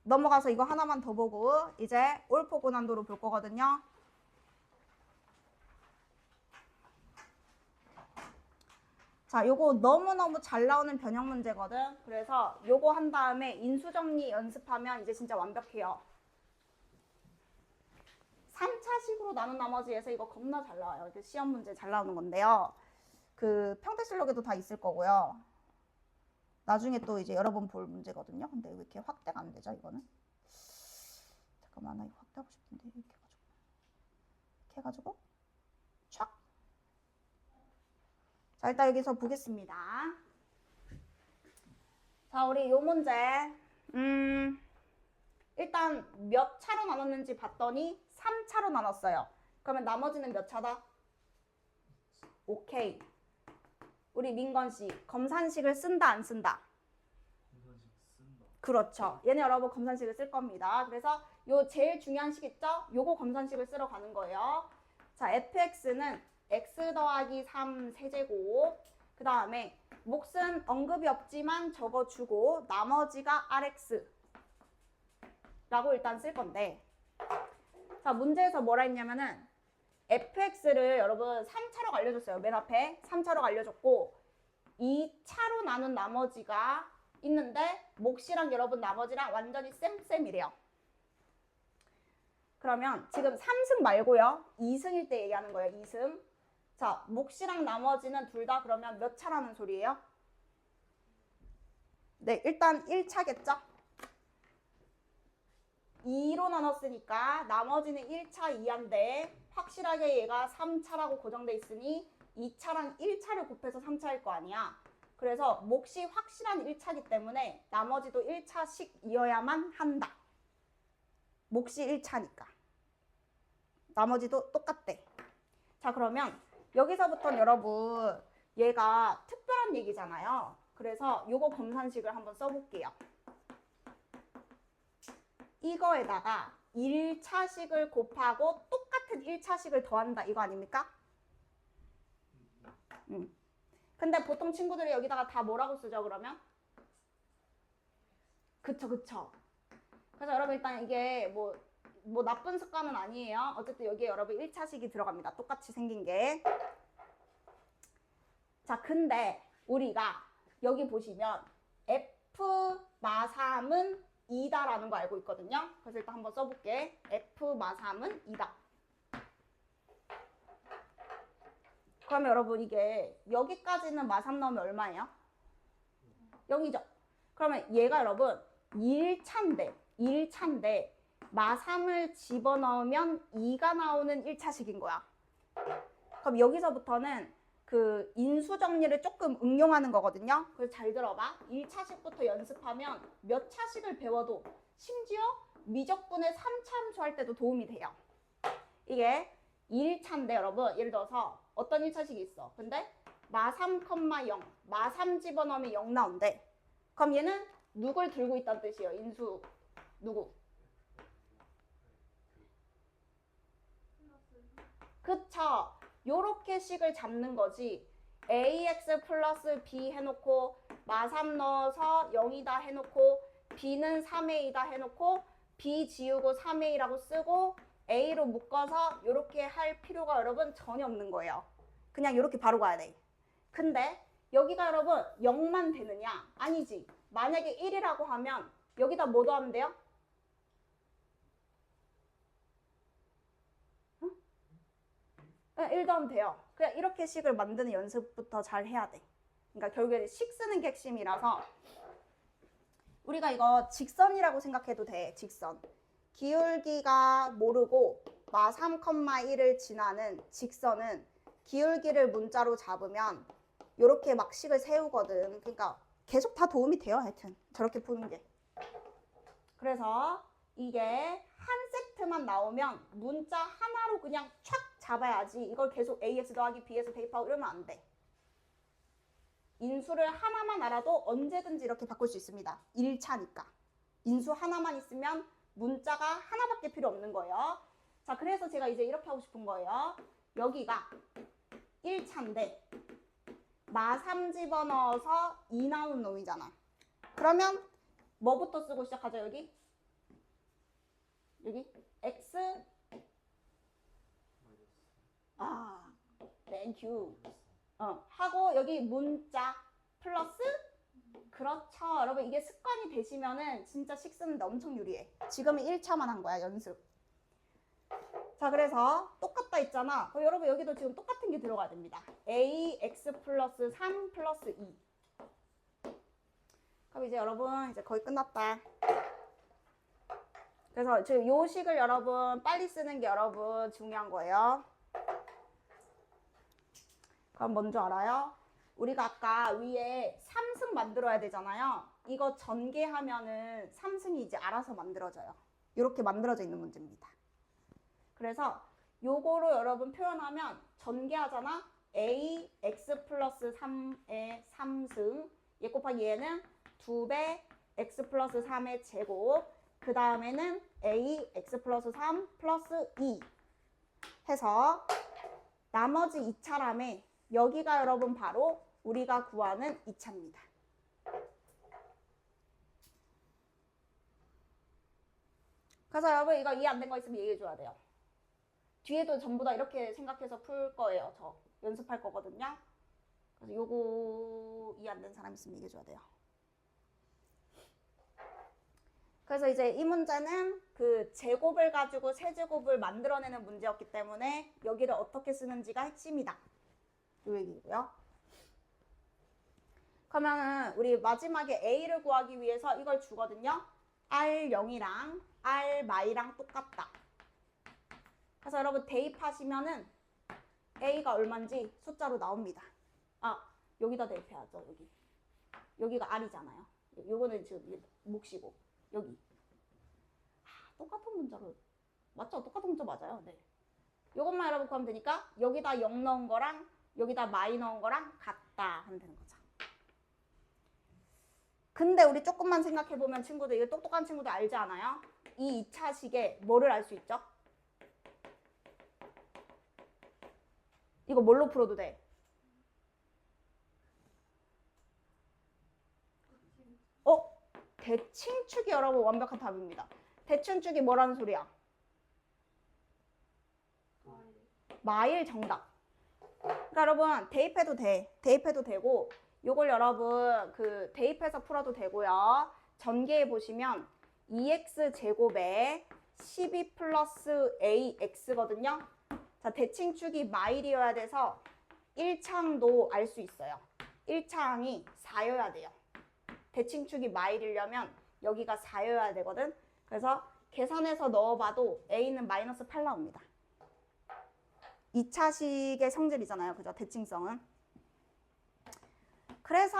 넘어가서 이거 하나만 더 보고 이제 올포 고난도로 볼 거거든요. 자, 요거 너무너무 잘 나오는 변형 문제거든. 그래서 요거 한 다음에 인수정리 연습하면 이제 진짜 완벽해요. 3차식으로 나눈 나머지에서 이거 겁나 잘 나와요. 시험 문제 잘 나오는 건데요. 그 평택실록에도 다 있을 거고요. 나중에 또 이제 여러 번 볼 문제거든요. 근데 왜 이렇게 확대가 안 되죠, 이거는? 잠깐만, 나 이거 확대하고 싶은데 이렇게 해가지고 촥. 자, 일단 여기서 보겠습니다. 자, 우리 요 문제 일단 몇 차로 나눴는지 봤더니 3차로 나눴어요. 그러면 나머지는 몇 차다? 오케이. 우리 민건 씨, 검산식을 쓴다 안 쓴다? 검산식 쓴다. 그렇죠. 얘네 여러분 검산식을 쓸 겁니다. 그래서 요 제일 중요한 식 있죠? 요거 검산식을 쓰러 가는 거예요. 자, fx는 x 더하기 3 세제곱. 그 다음에 몫은 언급이 없지만 적어주고 나머지가 rx 라고 일단 쓸 건데, 자, 문제에서 뭐라 했냐면은 fx를 여러분 3차로 알려줬어요. 맨 앞에 3차로 알려줬고 2차로 나눈 나머지가 있는데 몫이랑 여러분 나머지랑 완전히 쌤쌤이래요. 그러면 지금 3승 말고요. 2승일 때 얘기하는 거예요. 2승. 자, 몫이랑 나머지는 둘 다 그러면 몇 차라는 소리예요? 네, 일단 1차겠죠? 2로 나눴으니까 나머지는 1차 2인데 확실하게 얘가 3차라고 고정돼 있으니 2차랑 1차를 곱해서 3차일 거 아니야. 그래서 몫이 확실한 1차이기 때문에 나머지도 1차씩이어야만 한다. 몫이 1차니까. 나머지도 똑같대. 자, 그러면 여기서부터는 여러분 얘가 특별한 얘기잖아요. 그래서 요거 검산식을 한번 써볼게요. 이거에다가 1차식을 곱하고 똑같은 1차식을 더한다. 이거 아닙니까? 근데 보통 친구들이 여기다가 다 뭐라고 쓰죠, 그러면? 그쵸, 그쵸. 그래서 여러분 일단 이게 뭐 나쁜 습관은 아니에요. 어쨌든 여기에 여러분 1차식이 들어갑니다. 똑같이 생긴 게. 자, 근데 우리가 여기 보시면 F 마3은 2다라는 거 알고 있거든요. 그래서 일단 한번 써볼게. F 마3은 2다. 그러면 여러분 이게 여기까지는 마3 넣으면 얼마예요? 0이죠. 그러면 얘가 여러분 1차인데 마3을 집어넣으면 2가 나오는 1차식인 거야. 그럼 여기서부터는 그 인수정리를 조금 응용하는 거거든요. 그래서 잘 들어봐. 1차식부터 연습하면 몇 차식을 배워도 심지어 미적분의 3차 함수 할 때도 도움이 돼요. 이게 1차인데 여러분 예를 들어서 어떤 1차식이 있어. 근데 마3, 0, 마3 집어넣으면 0 나온대. 그럼 얘는 누굴 들고 있다는 뜻이에요. 인수 누구? 그쵸. 요렇게 식을 잡는 거지. ax 플러스 b 해놓고 마3 넣어서 0이다 해놓고 b는 3a다 해놓고 b 지우고 3a라고 쓰고 a로 묶어서 요렇게 할 필요가 여러분 전혀 없는 거예요. 그냥 요렇게 바로 가야 돼. 근데 여기가 여러분 0만 되느냐? 아니지. 만약에 1이라고 하면 여기다 뭐 더하면 돼요? 그냥 1 더하면 돼요. 그냥 이렇게 식을 만드는 연습부터 잘 해야 돼. 그러니까 결국에 식 쓰는 게 핵심이라서 우리가 이거 직선이라고 생각해도 돼. 직선. 기울기가 모르고 마 3,1을 지나는 직선은 기울기를 문자로 잡으면 이렇게 막 식을 세우거든. 그러니까 계속 다 도움이 돼요. 하여튼 저렇게 푸는 게. 그래서 이게 한 세트만 나오면 문자 하나로 그냥 촥 잡아야지 이걸 계속 AS 더하기 B에서 대입하고 이러면 안 돼. 인수를 하나만 알아도 언제든지 이렇게 바꿀 수 있습니다. 1차니까. 인수 하나만 있으면 문자가 하나밖에 필요 없는 거예요. 자, 그래서 제가 이제 이렇게 하고 싶은 거예요. 여기가 1차인데 마 3 집어넣어서 2 나오는 놈이잖아. 그러면 뭐부터 쓰고 시작하죠, 여기? 여기 X 땡큐. 하고 여기 문자 플러스 그렇죠. 여러분 이게 습관이 되시면은 진짜 식 쓰는데 엄청 유리해. 지금은 1차만 한 거야, 연습. 자, 그래서 똑같다 있잖아. 그럼 여러분 여기도 지금 똑같은 게 들어가야 됩니다. ax 플러스 3 플러스 2. 그럼 이제 여러분 이제 거의 끝났다. 그래서 지금 요 식을 여러분 빨리 쓰는 게 여러분 중요한 거예요. 그럼 뭔지 알아요? 우리가 아까 위에 3승 만들어야 되잖아요. 이거 전개하면은 3승이 이제 알아서 만들어져요. 이렇게 만들어져 있는 문제입니다. 그래서 요거로 여러분 표현하면 전개하잖아. a x 플러스 3의 3승 얘 곱하기 얘는 2배 x 플러스 3의 제곱 그 다음에는 a x 플러스 3 플러스 2 해서 나머지 2차람에 여기가 여러분 바로 우리가 구하는 2차입니다. 그래서 여러분 이거 이해 안 된 거 있으면 얘기해 줘야 돼요. 뒤에도 전부 다 이렇게 생각해서 풀 거예요. 저 연습할 거거든요. 그래서 요거 이해 안 된 사람 있으면 얘기해 줘야 돼요. 그래서 이제 이 문제는 그 제곱을 가지고 세제곱을 만들어내는 문제였기 때문에 여기를 어떻게 쓰는지가 핵심이다. 요 얘기고요. 그러면은 우리 마지막에 A를 구하기 위해서 이걸 주거든요. R0이랑 R-랑 똑같다. 그래서 여러분 대입하시면은 A가 얼마인지 숫자로 나옵니다. 여기다 대입해야죠. 여기가 R이잖아요. 요거는 지금 몫이고 여기. 똑같은 문자로 맞죠? 똑같은 문자 맞아요. 네. 요것만 여러분 구하면 되니까 여기다 0 넣은 거랑 여기다 마이 넣은 거랑 같다 하면 되는 거죠. 근데 우리 조금만 생각해보면 친구들, 이거 똑똑한 친구들 알지 않아요? 이 2차식에 뭐를 알 수 있죠? 이거 뭘로 풀어도 돼? 대칭축이 여러분 완벽한 답입니다. 대칭축이 뭐라는 소리야? 마일 정답. 그러니까 여러분 대입해도 돼. 대입해도 되고 요걸 여러분 그 대입해서 풀어도 되고요. 전개해 보시면 2x 제곱에 12 플러스 ax거든요. 자, 대칭축이 마일이어야 돼서 1창도 알 수 있어요. 1창이 4여야 돼요. 대칭축이 마일이려면 여기가 4여야 되거든. 그래서 계산해서 넣어봐도 a는 마이너스 8 나옵니다. 2차식의 성질이잖아요. 그죠? 대칭성은. 그래서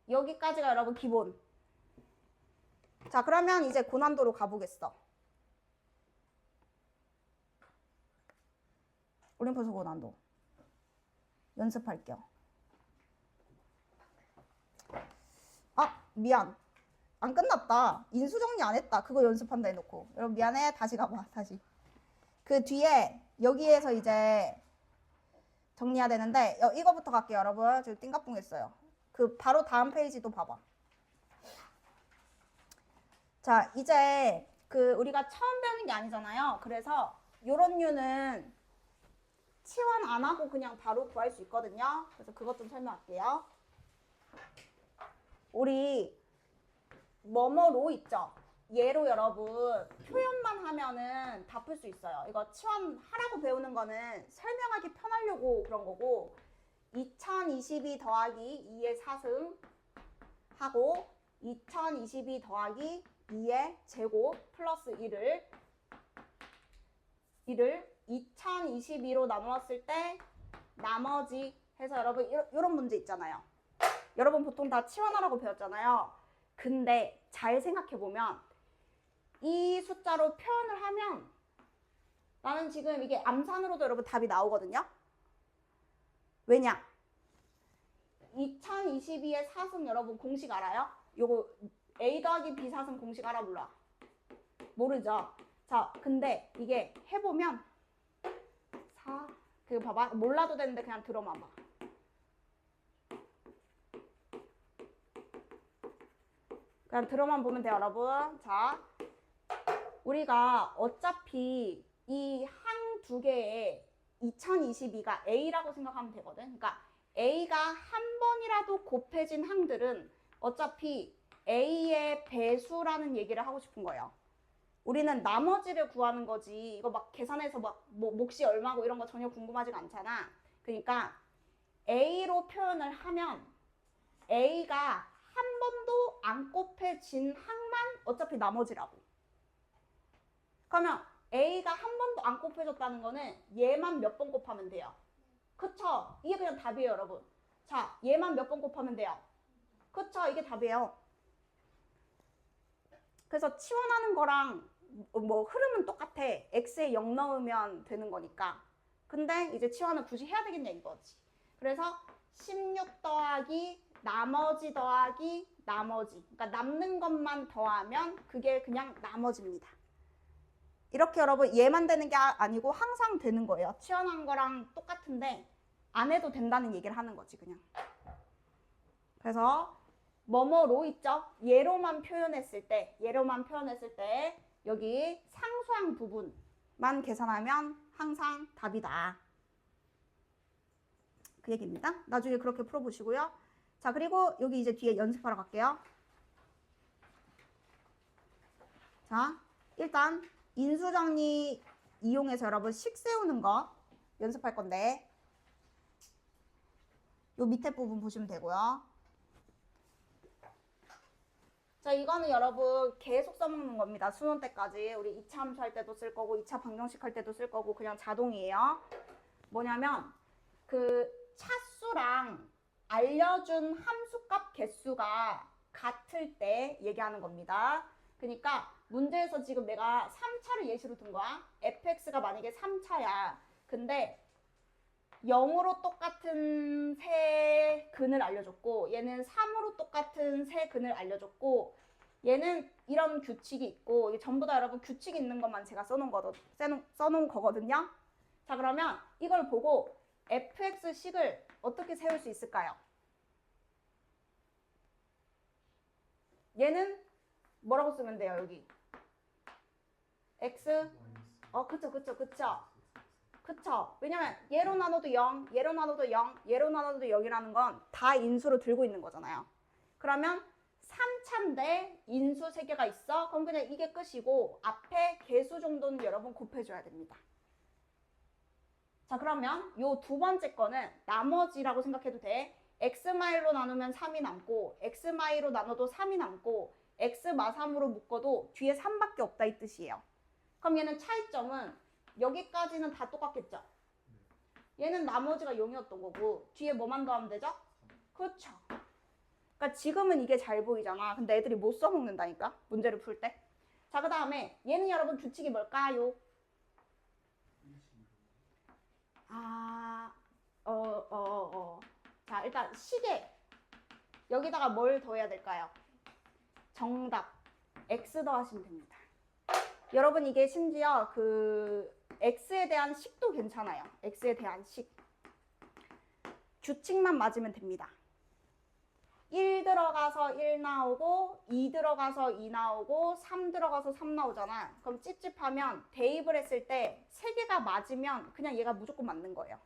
여기까지가 여러분 기본. 자, 그러면 이제 고난도로 가보겠어. 우린 벌써 고난도. 연습할게요. 미안. 안 끝났다. 인수정리 안 했다. 그거 연습한다 해놓고. 여러분 미안해. 다시 가봐. 다시. 그 뒤에 여기에서 이제 정리해야 되는데 이거부터 갈게요. 여러분. 지금 띵가뿡 했어요. 그 바로 다음 페이지도 봐봐. 자, 이제 그 우리가 처음 배우는 게 아니잖아요. 그래서 요런 류는 치환 안 하고 그냥 바로 구할 수 있거든요. 그래서 그것 좀 설명할게요. 우리 뭐뭐로 있죠? 얘로 여러분 표현만 하면은 다 풀 수 있어요. 이거 치환하라고 배우는 거는 설명하기 편하려고 그런 거고 2022 더하기 2의 4승 하고 2022 더하기 2의 제곱 플러스 1을 2022로 나누었을 때 나머지 해서 여러분 이런 문제 있잖아요. 여러분 보통 다 치환하라고 배웠잖아요. 근데 잘 생각해보면 이 숫자로 표현을 하면 나는 지금 이게 암산으로도 여러분 답이 나오거든요. 왜냐? 2022의 4승 여러분 공식 알아요? 요거 A 더하기 B 4승 공식 알아 몰라? 모르죠? 자, 근데 이게 해보면 4 그거 봐봐. 몰라도 되는데 그냥 들어만 봐. 그냥 들어만 보면 돼요, 여러분. 자, 우리가 어차피 이 항 두 개에 2022가 A라고 생각하면 되거든. 그러니까 A가 한 번이라도 곱해진 항들은 어차피 A의 배수라는 얘기를 하고 싶은 거예요. 우리는 나머지를 구하는 거지. 이거 막 계산해서 막 뭐 몫이 얼마고 이런 거 전혀 궁금하지가 않잖아. 그러니까 A로 표현을 하면 A가 한 번도 안 곱해진 항만 어차피 나머지라고. 그러면 A가 한 번도 안 곱해졌다는 거는 얘만 몇 번 곱하면 돼요. 그쵸? 이게 그냥 답이에요, 여러분. 자, 얘만 몇 번 곱하면 돼요. 그쵸? 이게 답이에요. 그래서 치환하는 거랑 뭐 흐름은 똑같아. x에 0 넣으면 되는 거니까. 근데 이제 치환을 굳이 해야 되겠냐 이거지. 그래서 16 더하기 나머지 더하기 나머지. 그러니까 남는 것만 더하면 그게 그냥 나머지입니다. 이렇게 여러분 얘만 되는 게 아니고 항상 되는 거예요. 치환한 거랑 똑같은데 안 해도 된다는 얘기를 하는 거지 그냥. 그래서 뭐뭐로 있죠? 얘로만 표현했을 때 여기 상수항 부분만 계산하면 항상 답이다. 그 얘기입니다. 나중에 그렇게 풀어보시고요. 자, 그리고 여기 이제 뒤에 연습하러 갈게요. 자, 일단 인수정리 이용해서 여러분 식 세우는 거 연습할 건데 요 밑에 부분 보시면 되고요. 자, 이거는 여러분 계속 써먹는 겁니다. 수능 때까지. 우리 2차 함수할 때도 쓸 거고 2차 방정식 할 때도 쓸 거고 그냥 자동이에요. 뭐냐면 그 차수랑 알려준 함수값 개수가 같을 때 얘기하는 겁니다. 그러니까 문제에서 지금 내가 3차를 예시로 든 거야. fx가 만약에 3차야. 근데 0으로 똑같은 세 근을 알려줬고 얘는 3으로 똑같은 세 근을 알려줬고 얘는 이런 규칙이 있고 이게 전부 다 여러분 규칙이 있는 것만 제가 써놓은 거거든요. 자, 그러면 이걸 보고 fx식을 어떻게 세울 수 있을까요? 얘는 뭐라고 쓰면 돼요, 여기? x? 그쵸. 왜냐면 얘로 나눠도 0, 얘로 나눠도 0, 얘로 나눠도 0이라는 건 다 인수로 들고 있는 거잖아요. 그러면 3차인데 인수 3개가 있어? 그럼 그냥 이게 끝이고 앞에 개수 정도는 여러분 곱해줘야 됩니다. 자, 그러면 요 두 번째 거는 나머지라고 생각해도 돼. x마일로 나누면 3이 남고 x마일로 나눠도 3이 남고 x마3으로 묶어도 뒤에 3밖에 없다 이 뜻이에요. 그럼 얘는 차이점은 여기까지는 다 똑같겠죠? 얘는 나머지가 0이었던 거고 뒤에 뭐만 더하면 되죠? 그렇죠. 그러니까 지금은 이게 잘 보이잖아. 근데 애들이 못 써먹는다니까 문제를 풀 때. 자, 그 다음에 얘는 여러분 규칙이 뭘까요? 자, 일단 시계 여기다가 뭘 더해야 될까요? 정답 x 더하시면 됩니다. 여러분 이게 심지어 그 x에 대한 식도 괜찮아요. x에 대한 식. 규칙만 맞으면 됩니다. 1 들어가서 1 나오고 2 들어가서 2 나오고 3 들어가서 3 나오잖아. 그럼 찝찝하면 대입을 했을 때 3개가 맞으면 그냥 얘가 무조건 맞는 거예요.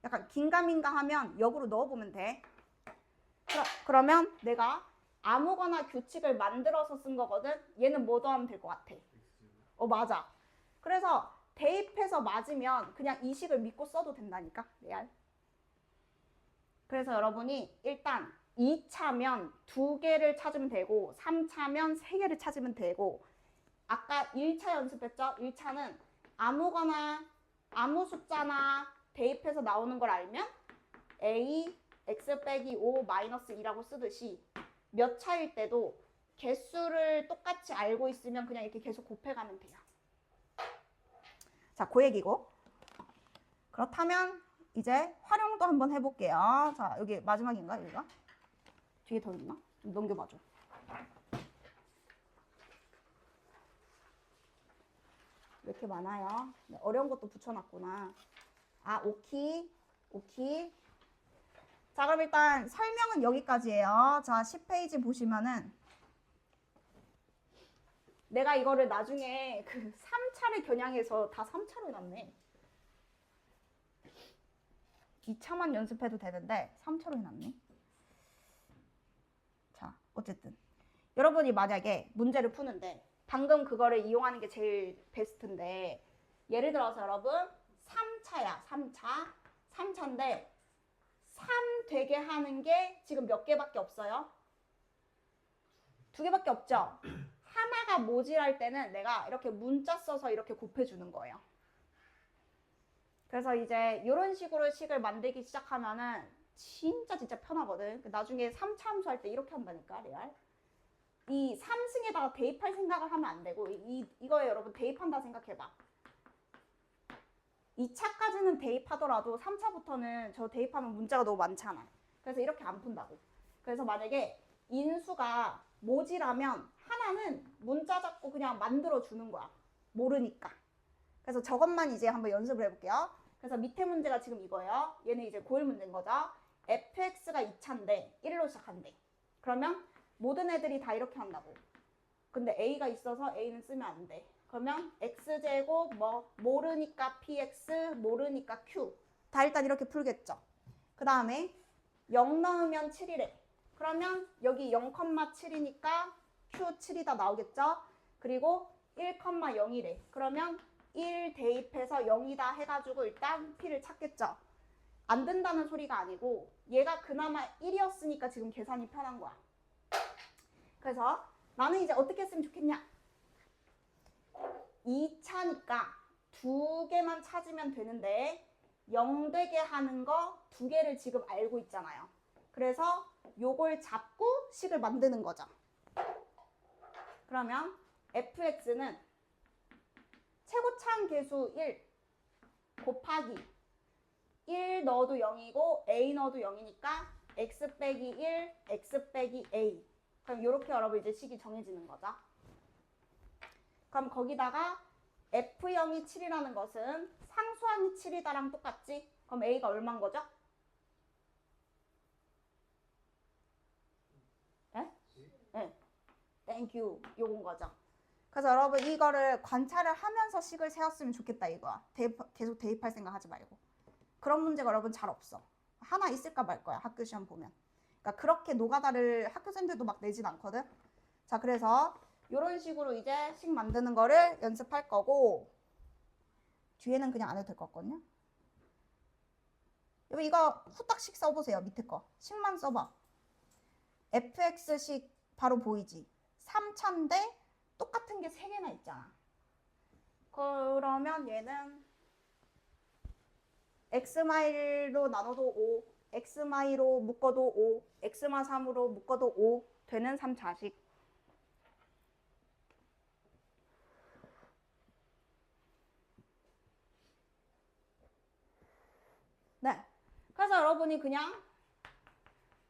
약간 긴가민가 하면 역으로 넣어보면 돼. 그러면 내가 아무거나 규칙을 만들어서 쓴 거거든. 얘는 뭐 더하면 될 것 같아? 맞아. 그래서 대입해서 맞으면 그냥 이 식을 믿고 써도 된다니까, 레알. 그래서 여러분이 일단 2차면 2개를 찾으면 되고 3차면 3개를 찾으면 되고, 아까 1차 연습했죠? 1차는 아무거나 아무 숫자나 대입해서 나오는 걸 알면 a x 빼기 5 마이너스 2라고 쓰듯이 몇 차일 때도 개수를 똑같이 알고 있으면 그냥 이렇게 계속 곱해가면 돼요. 자, 그 얘기고. 그렇다면 이제 활용도 한번 해볼게요. 자, 여기 마지막인가, 여기가? 뒤에 더 있나? 좀 넘겨봐줘. 왜 이렇게 많아요? 어려운 것도 붙여놨구나. 아, 오키. 자, 그럼 일단 설명은 여기까지예요. 자, 10페이지 보시면은 내가 이거를 나중에 그 3차를 겨냥해서 다 3차로 해놨네. 2차만 연습해도 되는데 3차로 해놨네. 자, 어쨌든 여러분이 만약에 문제를 푸는데 방금 그거를 이용하는 게 제일 베스트인데, 예를 들어서 여러분 3차야. 3차인데 3 되게 하는 게 지금 몇 개밖에 없어요? 2개밖에 없죠? 하나가 모질할 때는 내가 이렇게 문자 써서 이렇게 곱해주는 거예요. 그래서 이제 이런 식으로 식을 만들기 시작하면은 진짜 편하거든. 나중에 3차 함수 할 때 이렇게 한다니까, 레알. 이 3승에다가 대입할 생각을 하면 안 되고, 이거에 여러분 대입한다 생각해봐. 2차까지는 대입하더라도 3차부터는 저 대입하면 문자가 너무 많잖아. 그래서 이렇게 안 푼다고. 그래서 만약에 인수가 모지라면 하나는 문자 잡고 그냥 만들어 주는 거야. 모르니까. 그래서 저것만 이제 한번 연습을 해볼게요. 그래서 밑에 문제가 지금 이거예요. 얘는 이제 고1 문제인 거죠. fx가 2차인데 1로 시작한대. 그러면 모든 애들이 다 이렇게 한다고. 근데 a가 있어서 a는 쓰면 안 돼. 그러면 x제곱 뭐 모르니까 px 모르니까 q. 다 일단 이렇게 풀겠죠. 그 다음에 0 넣으면 7이래. 그러면 여기 0,7이니까 q7이다 나오겠죠. 그리고 1,0이래. 그러면 1 대입해서 0이다 해가지고 일단 p를 찾겠죠. 안 된다는 소리가 아니고 얘가 그나마 1이었으니까 지금 계산이 편한 거야. 그래서 나는 이제 어떻게 했으면 좋겠냐? 2차니까 2개만 찾으면 되는데 0 되게 하는 거 2개를 지금 알고 있잖아요. 그래서 요걸 잡고 식을 만드는 거죠. 그러면 fx는 최고차항 계수 1 곱하기 1 넣어도 0이고 a 넣어도 0이니까 x 빼기 1, x 빼기 a. 그럼 이렇게 여러분 이제 식이 정해지는 거죠. 그럼 거기다가 f0이 7이라는 것은 상수항이 7이다랑 똑같지? 그럼 a가 얼마인 거죠? 네? 네. 땡큐. 요건 거죠. 그래서 여러분 이거를 관찰을 하면서 식을 세웠으면 좋겠다 이거야. 계속 대입할 생각 하지 말고. 그런 문제가 여러분 잘 없어. 하나 있을까 말 거야. 학교 시험 보면. 그러니까 그렇게 노가다를 학교생들도 막 내진 않거든. 자, 그래서 이런 식으로 이제 식 만드는 거를 연습할 거고, 뒤에는 그냥 안 해도 될 것 같거든요. 여러분 이거 후딱식 써보세요. 밑에 거. 식만 써봐. fx식 바로 보이지? 3차인데 똑같은 게 3개나 있잖아. 그러면 얘는 x마일로 나눠도 5, x마이로 묶어도 5, x마 3으로 묶어도 5 되는 3차식. 네. 그래서 여러분이 그냥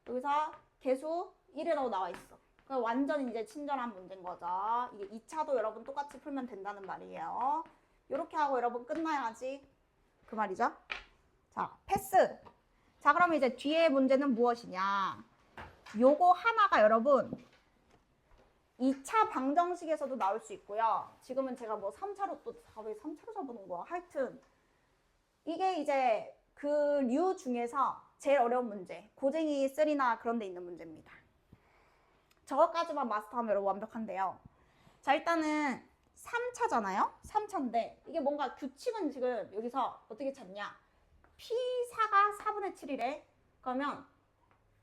여기서 개수 1이라고 나와 있어. 완전 이제 친절한 문제인 거죠. 이게 2차도 여러분 똑같이 풀면 된다는 말이에요. 이렇게 하고 여러분 끝나야지. 그 말이죠. 자, 패스. 자, 그럼 이제 뒤에 문제는 무엇이냐. 요거 하나가 여러분 2차 방정식에서도 나올 수 있고요. 지금은 제가 뭐 3차로 또 왜 3차로 잡아놓은 거야. 하여튼 이게 이제 그 류 중에서 제일 어려운 문제. 고쟁이 3나 그런 데 있는 문제입니다. 저것까지만 마스터하면 여러분 완벽한데요. 자, 일단은 3차잖아요. 3차인데 이게 뭔가 규칙은 지금 여기서 어떻게 찾냐. P4가 4분의 7이래. 그러면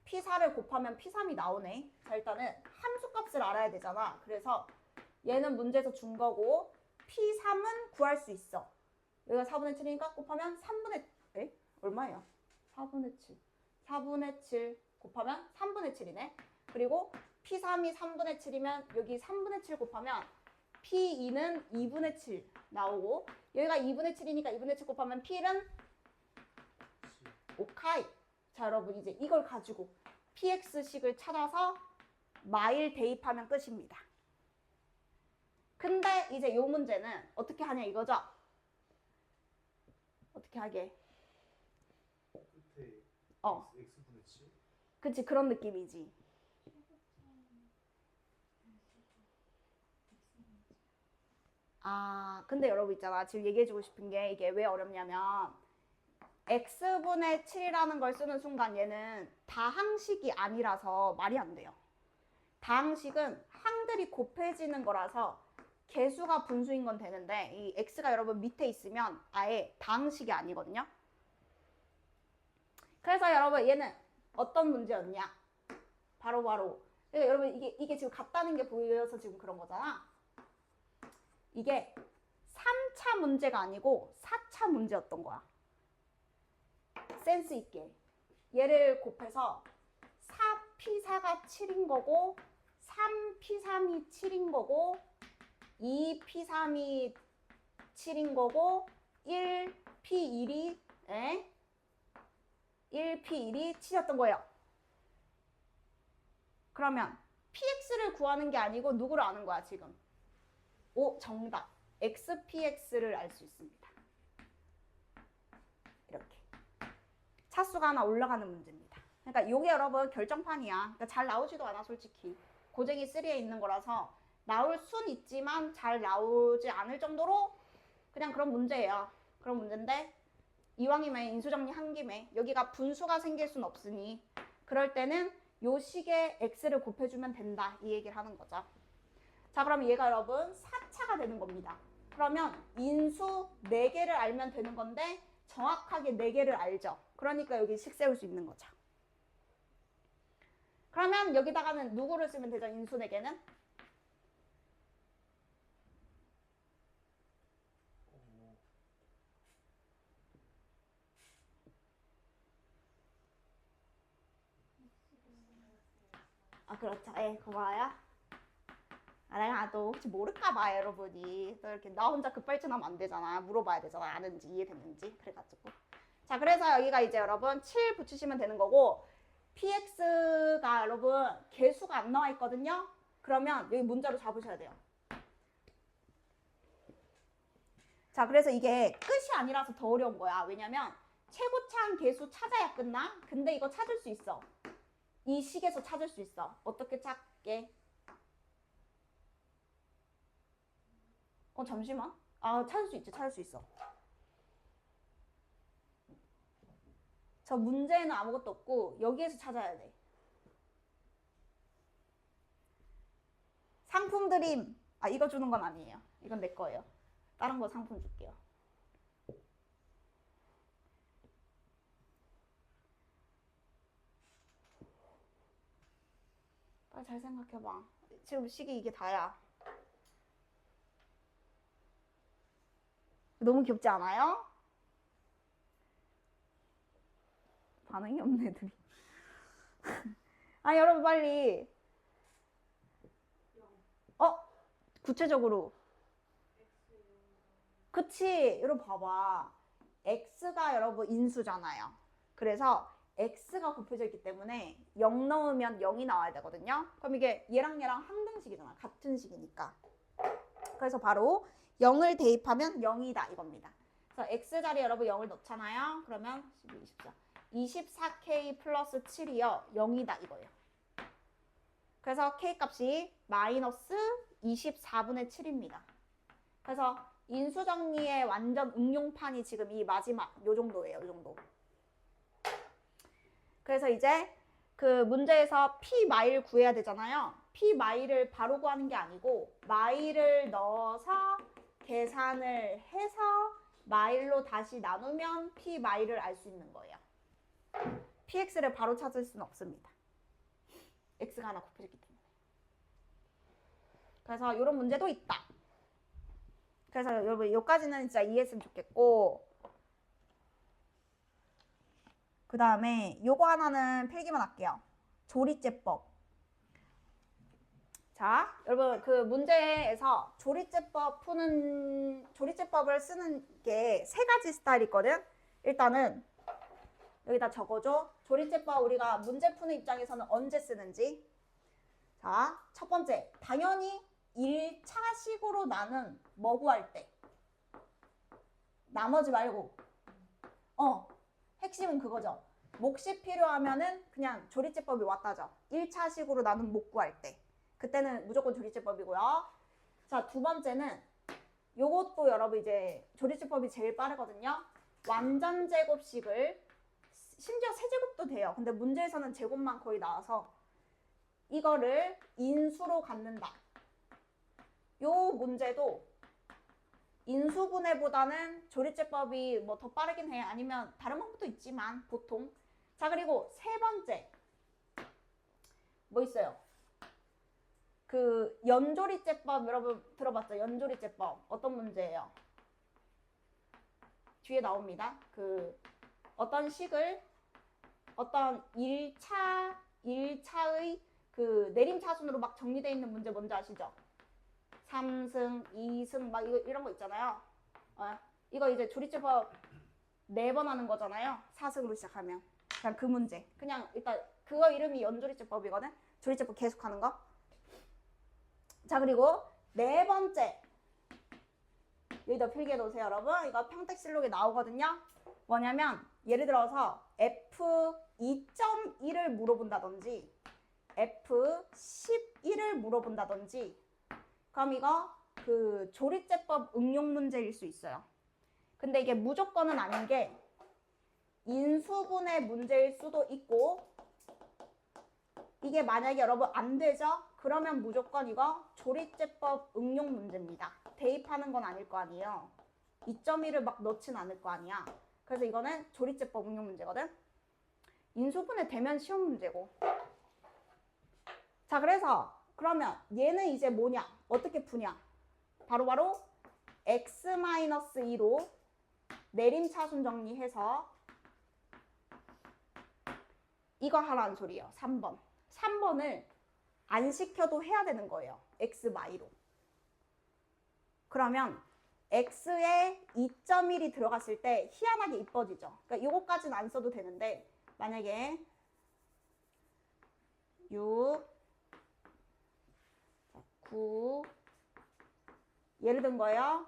P4를 곱하면 P3이 나오네. 자, 일단은 함수값을 알아야 되잖아. 그래서 얘는 문제에서 준 거고 P3은 구할 수 있어. 여기가 4분의 7이니까 곱하면 3분의 얼마예요? 4분의 7. 4분의 7 곱하면 3분의 7이네. 그리고 P3이 3분의 7이면 여기 3분의 7 곱하면 P2는 2분의 7 나오고 여기가 2분의 7이니까 2분의 7 곱하면 P는 오카이. 자, 여러분 이제 이걸 가지고 PX식을 찾아서 마일 대입하면 끝입니다. 근데 이제 요 문제는 어떻게 하냐 이거죠? 어떻게 하게? 끝에 어. x분의 7? 그치, 그런 느낌이지. 아, 근데 여러분 있잖아. 지금 얘기해주고 싶은 게 이게 왜 어렵냐면 x분의 7이라는 걸 쓰는 순간 얘는 다항식이 아니라서 말이 안 돼요. 다항식은 항들이 곱해지는 거라서 개수가 분수인 건 되는데 이 x가 여러분 밑에 있으면 아예 다항식이 아니거든요. 그래서 여러분 얘는 어떤 문제였냐? 바로 그러니까 여러분 이게 지금 같다는 게 보여서 지금 그런 거잖아. 이게 3차 문제가 아니고 4차 문제였던 거야. 센스 있게. 얘를 곱해서 4P4가 7인 거고 3P3이 7인 거고 2P3이 7인 거고 1P1이 1P1이 7이었던 거예요. 그러면 PX를 구하는 게 아니고 누구를 아는 거야 지금? 오, 정답. XPX를 알 수 있습니다. 이렇게. 차수가 하나 올라가는 문제입니다. 그러니까 이게 여러분 결정판이야. 그러니까 잘 나오지도 않아 솔직히. 고쟁이 3에 있는 거라서 나올 순 있지만 잘 나오지 않을 정도로 그냥 그런 문제예요. 그런 문제인데 이왕이면 인수정리 한 김에 여기가 분수가 생길 순 없으니 그럴 때는 요 식에 x를 곱해주면 된다. 이 얘기를 하는 거죠. 자, 그럼 얘가 여러분 4차가 되는 겁니다. 그러면 인수 4개를 알면 되는 건데 정확하게 4개를 알죠. 그러니까 여기 식 세울 수 있는 거죠. 그러면 여기다가는 누구를 쓰면 되죠? 인수 4개는? 아, 그렇죠. 고마워요. 아, 내가 또 혹시 모를까봐 여러분이 또 이렇게 나 혼자 급발진하면 안 되잖아. 물어봐야 되잖아. 아는지 이해됐는지. 그래가지고. 자, 그래서 여기가 이제 여러분 7 붙이시면 되는 거고 PX가 여러분 개수가 안 나와 있거든요. 그러면 여기 문자로 잡으셔야 돼요. 자, 그래서 이게 끝이 아니라서 더 어려운 거야. 왜냐면 최고차항 개수 찾아야 끝나. 근데 이거 찾을 수 있어. 이 식에서 찾을 수 있어. 어떻게 찾게? 잠시만. 아, 찾을 수 있지. 찾을 수 있어. 저 문제에는 아무것도 없고 여기에서 찾아야 돼. 상품 드림. 아, 이거 주는 건 아니에요. 이건 내 거예요. 다른 거 상품 줄게요. 빨리 잘 생각해봐. 지금 식이 이게 다야. 너무 귀엽지 않아요? 반응이 없네, 애들이. 아, 여러분 빨리. 구체적으로. 그치? 여러분 봐봐. x가 여러분 인수잖아요. 그래서 x가 곱해져 있기 때문에 0 넣으면 0이 나와야 되거든요. 그럼 이게 얘랑 항등식이잖아. 같은 식이니까. 그래서 바로 0을 대입하면 0이다 이겁니다. 그래서 x자리에 여러분 0을 넣잖아요. 그러면 12, 24. 24k 플러스 7이요. 0이다 이거예요. 그래서 k 값이 마이너스 24분의 7입니다. 그래서 인수정리의 완전 응용판이 지금 이 마지막 요 정도예요. 요 정도. 그래서 이제 그 문제에서 p 마일 구해야 되잖아요. p 마일을 바로 구하는 게 아니고 마일을 넣어서 계산을 해서 마일로 다시 나누면 p 마일을 알 수 있는 거예요. px를 바로 찾을 수는 없습니다. x가 하나 곱해졌기 때문에. 그래서 이런 문제도 있다. 그래서 여러분 여기까지는 진짜 이해했으면 좋겠고, 그 다음에 요거 하나는 필기만 할게요. 조리제법. 자, 여러분 그 문제에서 조리제법을 쓰는 게 세 가지 스타일이 있거든. 일단은 여기다 적어줘. 조리제법 우리가 문제 푸는 입장에서는 언제 쓰는지. 자, 첫 번째, 당연히 1차식으로 나는 뭐 구할 때. 나머지 말고. 핵심은 그거죠. 몫이 필요하면은 그냥 조리제법이 왔다죠. 1차식으로 나는 못 구할 때. 그때는 무조건 조리제법이고요. 자, 두 번째는 요것도 여러분 이제 조리제법이 제일 빠르거든요. 완전 제곱식을 심지어 세제곱도 돼요. 근데 문제에서는 제곱만 거의 나와서 이거를 인수로 갖는다. 요 문제도 인수분해보다는 조리제법이 뭐 더 빠르긴 해. 아니면 다른 방법도 있지만 보통. 자, 그리고 세 번째 뭐 있어요? 그 연조리제법 여러분 들어봤죠? 연조리제법 어떤 문제예요? 뒤에 나옵니다. 그 어떤 식을 어떤 1차의 그 내림차순으로 막 정리되어 있는 문제 뭔지 아시죠? 3승, 2승 막 이런 거 있잖아요. 이거 이제 조리제법 4번 하는 거잖아요. 4승으로 시작하면. 그냥 그 문제. 그냥 일단 그거 이름이 연조리제법이거든. 조리제법 계속 하는 거. 자, 그리고 네 번째. 여기다 필기해 놓으세요, 여러분. 이거 평택실록에 나오거든요. 뭐냐면 예를 들어서 F2.1을 물어본다든지 F11을 물어본다든지 그럼 이거 그 조리제법 응용 문제일 수 있어요. 근데 이게 무조건은 아닌 게 인수분해 문제일 수도 있고, 이게 만약에 여러분 안 되죠? 그러면 무조건 이거 조리제법 응용 문제입니다. 대입하는 건 아닐 거 아니에요. 2.1을 막 넣진 않을 거 아니야. 그래서 이거는 조리제법 응용 문제거든. 인수분해 되면 쉬운 문제고. 자, 그래서 그러면 얘는 이제 뭐냐? 어떻게 푸냐? 바로바로 x-2로 내림차순 정리해서 이거 하라는 소리예요. 3번. 3번을 안 시켜도 해야 되는 거예요. x-로. 그러면 x에 2.1이 들어갔을 때 희한하게 이뻐지죠. 그러니까 요거까지는 안 써도 되는데 만약에 6, 9 예를 든 거예요.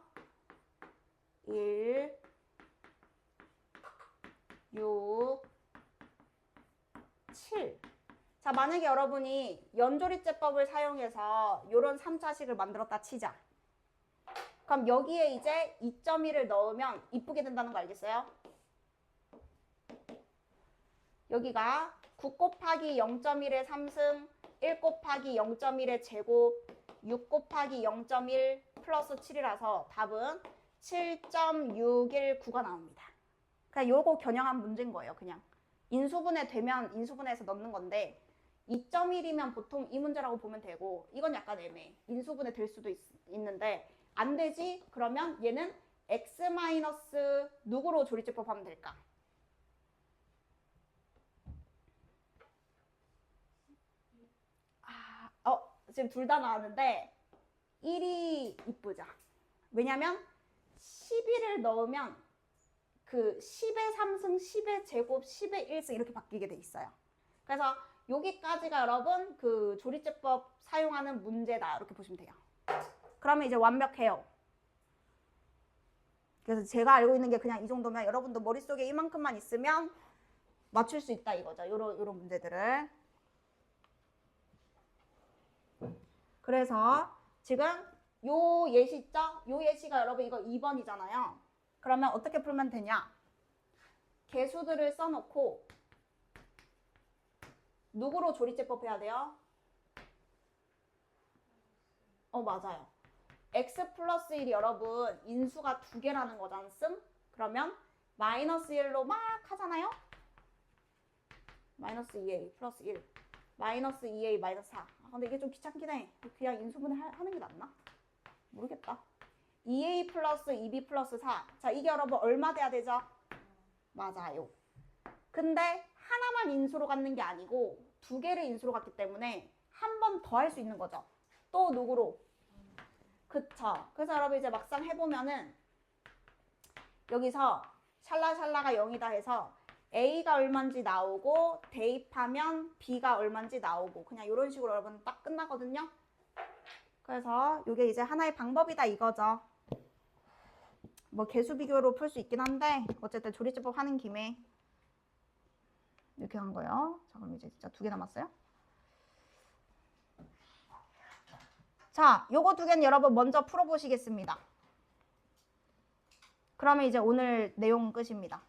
1, 6, 7. 자, 만약에 여러분이 연조리제법을 사용해서 이런 3차식을 만들었다 치자. 그럼 여기에 이제 2.1을 넣으면 이쁘게 된다는 거 알겠어요? 여기가 9 곱하기 0.1의 3승, 1 곱하기 0.1의 제곱, 6 곱하기 0.1 플러스 7이라서 답은 7.619가 나옵니다. 그냥 요거 겨냥한 문제인 거예요. 그냥 인수분해 되면 인수분해해서 넣는 건데 2.1이면 보통 이 문제라고 보면 되고, 이건 약간 애매해. 인수분해 될 수도 있는데 안 되지? 그러면 얘는 x 마이너스 누구로 조리제법 하면 될까? 지금 둘 다 나왔는데 1이 이쁘자. 왜냐면 11을 넣으면 그 10의 3승, 10의 제곱, 10의 1승 이렇게 바뀌게 돼 있어요. 그래서 여기까지가 여러분 그 조리제법 사용하는 문제다. 이렇게 보시면 돼요. 그러면 이제 완벽해요. 그래서 제가 알고 있는 게 그냥 이 정도면 여러분도 머릿속에 이만큼만 있으면 맞출 수 있다 이거죠. 요런 문제들을. 그래서 지금 요 예시 있죠? 요 예시가 여러분 이거 2번이잖아요. 그러면 어떻게 풀면 되냐? 개수들을 써놓고 누구로 조리제법 해야 돼요? 맞아요. x 플러스 1이 여러분 인수가 2개라는 거잖아. 그러면 마이너스 1로 막 하잖아요. 마이너스 2a 플러스 1 마이너스 2a 마이너스 4. 근데 이게 좀 귀찮긴 해. 그냥 인수분해 하는 게 낫나? 모르겠다. 2a 플러스 2b 플러스 4. 자, 이게 여러분 얼마 돼야 되죠? 맞아요. 근데 하나만 인수로 갖는 게 아니고 2개를 인수로 갖기 때문에 한 번 더 할 수 있는 거죠. 또 누구로? 그쵸. 그래서 여러분 이제 막상 해보면은 여기서 샬라샬라가 0이다 해서 A가 얼마인지 나오고 대입하면 B가 얼마인지 나오고 그냥 이런 식으로 여러분 딱 끝나거든요. 그래서 이게 이제 하나의 방법이다 이거죠. 뭐 개수 비교로 풀 수 있긴 한데 어쨌든 조리제법 하는 김에 이렇게 한 거예요. 자, 그럼 이제 진짜 2개 남았어요. 자, 요거 2개는 여러분 먼저 풀어보시겠습니다. 그러면 이제 오늘 내용 끝입니다.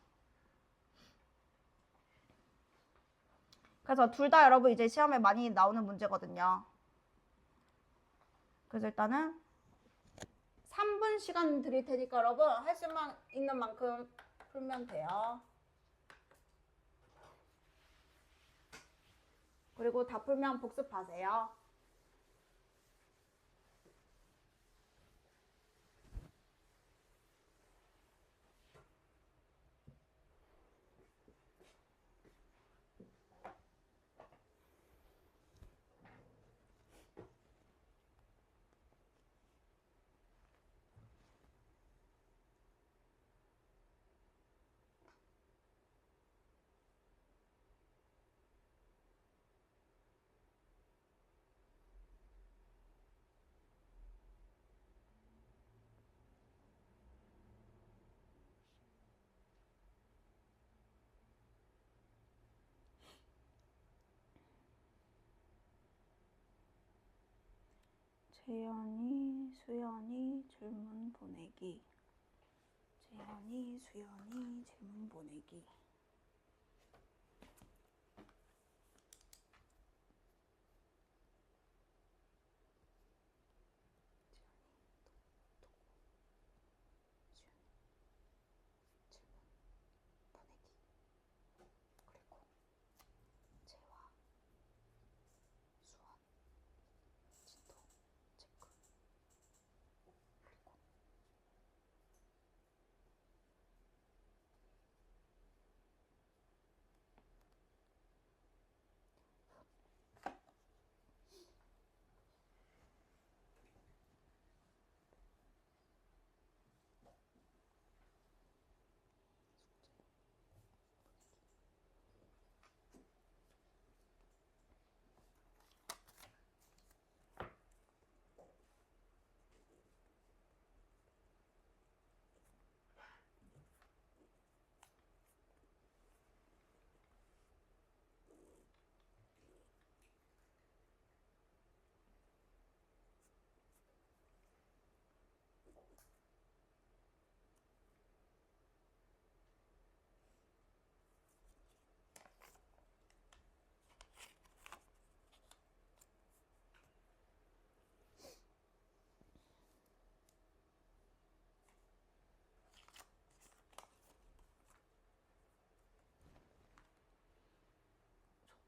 그래서 둘 다 여러분 이제 시험에 많이 나오는 문제거든요. 그래서 일단은 3분 시간 드릴 테니까 여러분 할 수 있는 만큼 풀면 돼요. 그리고 다 풀면 복습하세요. 재현이, 수연이 질문 보내기. 재현이, 수연이 질문 보내기.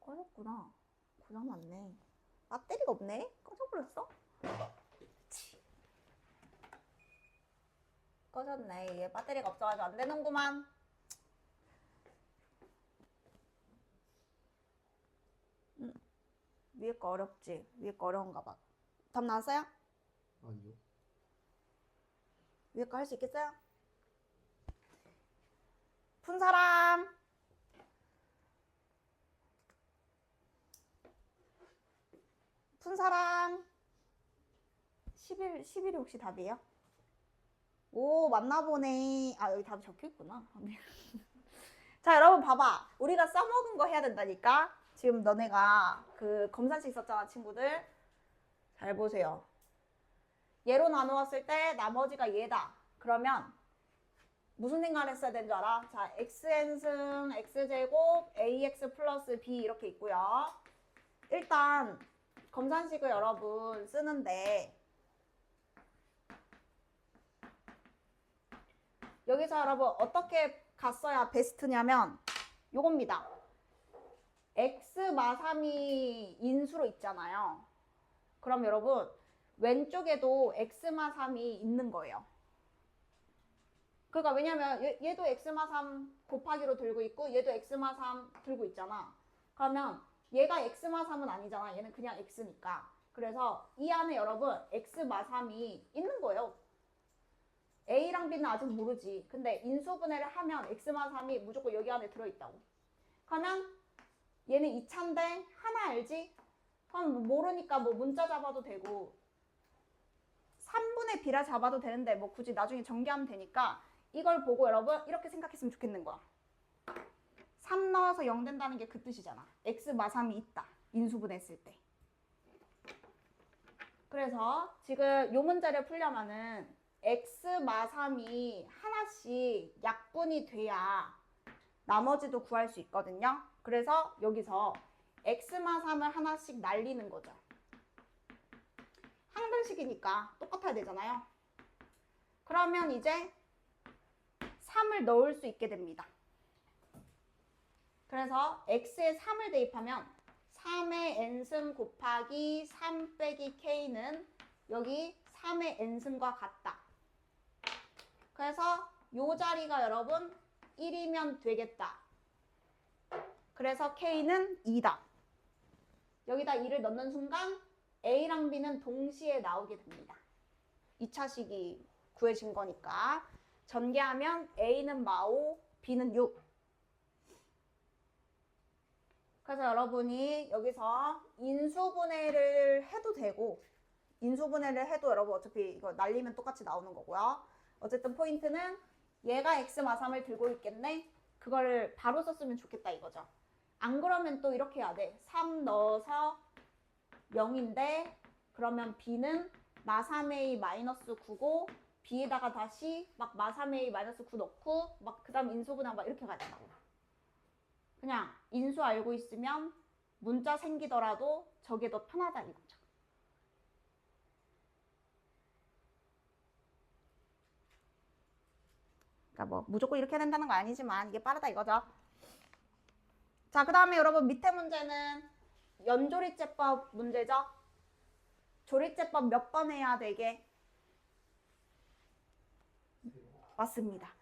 꺼졌구나. 고장났네. 배터리가 없네. 꺼져버렸어? 꺼졌네. 이게 배터리가 없어가지고 안 되는구만. 위에 거 어렵지? 위에 거 어려운가 봐. 답 나왔어요? 아니요. 위에 거 할 수 있겠어요? 푼 사람? 푼 사람? 11이 혹시 답이에요? 오, 맞나 보네. 아, 여기 답이 적혀 있구나. 자, 여러분 봐봐. 우리가 써먹은 거 해야 된다니까. 지금 너네가 그 검사식 썼잖아, 친구들. 잘 보세요. 얘로 나누었을 때 나머지가 얘다. 그러면 무슨 생각을 했어야 되는 줄 알아? 자, xn승 x제곱 ax 플러스 b 이렇게 있고요. 일단 검산식을 여러분 쓰는데 여기서 여러분 어떻게 갔어야 베스트냐면 요겁니다. x 마3이 인수로 있잖아요. 그럼 여러분 왼쪽에도 x 마3이 있는 거예요. 그러니까 왜냐면 얘도 x마3 곱하기로 들고 있고 얘도 x마3 들고 있잖아. 그러면 얘가 x마3은 아니잖아. 얘는 그냥 x니까. 그래서 이 안에 여러분 x마3이 있는 거예요. a랑 b는 아직 모르지. 근데 인수분해를 하면 x마3이 무조건 여기 안에 들어있다고. 그러면 얘는 2차인데 하나 알지? 그럼 모르니까 뭐 문자 잡아도 되고 3분의 b라 잡아도 되는데 뭐 굳이 나중에 전개하면 되니까 이걸 보고 여러분 이렇게 생각했으면 좋겠는 거야. 3 넣어서 0 된다는 게 그 뜻이잖아. x 마3이 있다. 인수분해했을 때. 그래서 지금 요 문제를 풀려면은 x 마3이 하나씩 약분이 돼야 나머지도 구할 수 있거든요. 그래서 여기서 x 마3을 하나씩 날리는 거죠. 항등식이니까 똑같아야 되잖아요. 그러면 이제 3을 넣을 수 있게 됩니다. 그래서 x에 3을 대입하면 3의 n승 곱하기 3 빼기 k는 여기 3의 n승과 같다. 그래서 요 자리가 여러분 1이면 되겠다. 그래서 k는 2다. 여기다 2를 넣는 순간 a랑 b는 동시에 나오게 됩니다. 2차식이 구해진 거니까. 전개하면 a는 마5, b는 6. 그래서 여러분이 여기서 인수분해를 해도 되고 인수분해를 해도 여러분 어차피 이거 날리면 똑같이 나오는 거고요. 어쨌든 포인트는 얘가 x마3을 들고 있겠네. 그거를 바로 썼으면 좋겠다 이거죠. 안 그러면 또 이렇게 해야 돼. 3 넣어서 0인데 그러면 b는 마3a 마이너스 9고 b에다가 다시 막 마3a 마이너스 9 넣고 막 그 다음 인수분해 막 이렇게 가야 된다고. 그냥 인수 알고 있으면 문자 생기더라도 저게 더 편하다 이거죠. 그러니까 뭐 무조건 이렇게 해야 된다는 거 아니지만 이게 빠르다 이거죠. 자, 그 다음에 여러분 밑에 문제는 연조리제법 문제죠. 조리제법 몇 번 해야 되게? 맞습니다.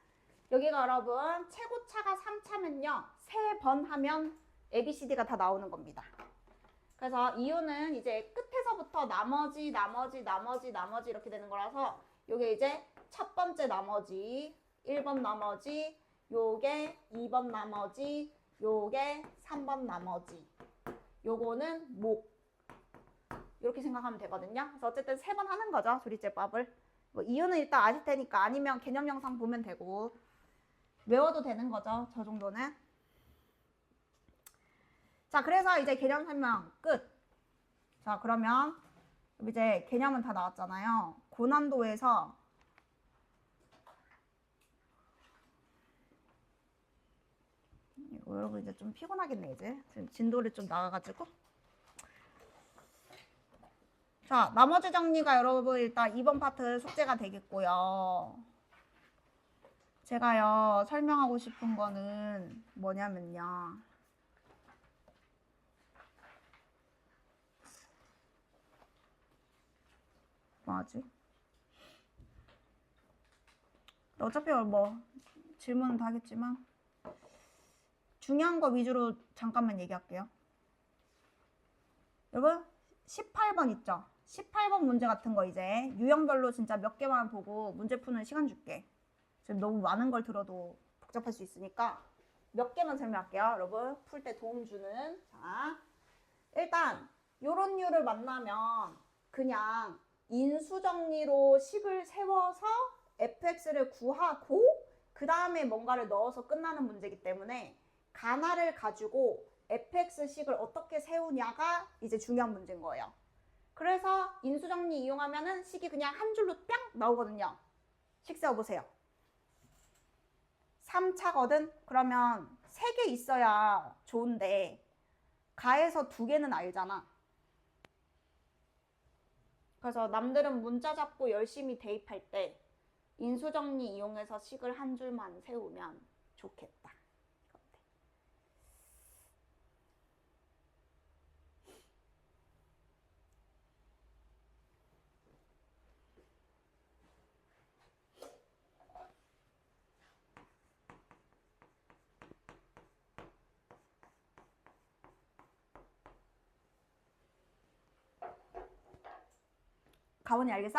여기가 여러분 최고차가 3차면요. 3번 하면 ABCD가 다 나오는 겁니다. 그래서 이유는 이제 끝에서부터 나머지 이렇게 되는 거라서 요게 이제 첫 번째 나머지, 1번 나머지, 요게 2번 나머지, 요게 3번 나머지, 요거는 목 이렇게 생각하면 되거든요. 그래서 어쨌든 3번 하는 거죠. 조리제법을. 뭐 이유는 일단 아실 테니까 아니면 개념 영상 보면 되고 외워도 되는 거죠. 저 정도는. 자, 그래서 이제 개념 설명 끝. 자, 그러면 이제 개념은 다 나왔잖아요. 고난도에서 여러분 이제 좀 피곤하겠네 이제. 지금 진도를 좀 나가가지고. 자, 나머지 정리가 여러분 일단 2번 파트 숙제가 되겠고요. 제가요 설명하고 싶은 거는 뭐냐면요. 뭐하지? 어차피 뭐 질문은 다 하겠지만 중요한 거 위주로 잠깐만 얘기할게요. 여러분 18번 있죠? 18번 문제 같은 거 이제 유형별로 진짜 몇 개만 보고 문제 푸는 시간 줄게. 지금 너무 많은 걸 들어도 복잡할 수 있으니까 몇 개만 설명할게요. 여러분 풀 때 도움 주는. 자, 일단 요런 류를 만나면 그냥 인수정리로 식을 세워서 fx를 구하고 그 다음에 뭔가를 넣어서 끝나는 문제이기 때문에 가나를 가지고 fx식을 어떻게 세우냐가 이제 중요한 문제인 거예요. 그래서 인수정리 이용하면은 식이 그냥 한 줄로 뿅 나오거든요. 식 세워보세요. 3차거든? 그러면 3개 있어야 좋은데 가에서 2개는 알잖아. 그래서 남들은 문자 잡고 열심히 대입할 때 인수정리 이용해서 식을 한 줄만 세우면 좋겠다. 가온이 알겠어?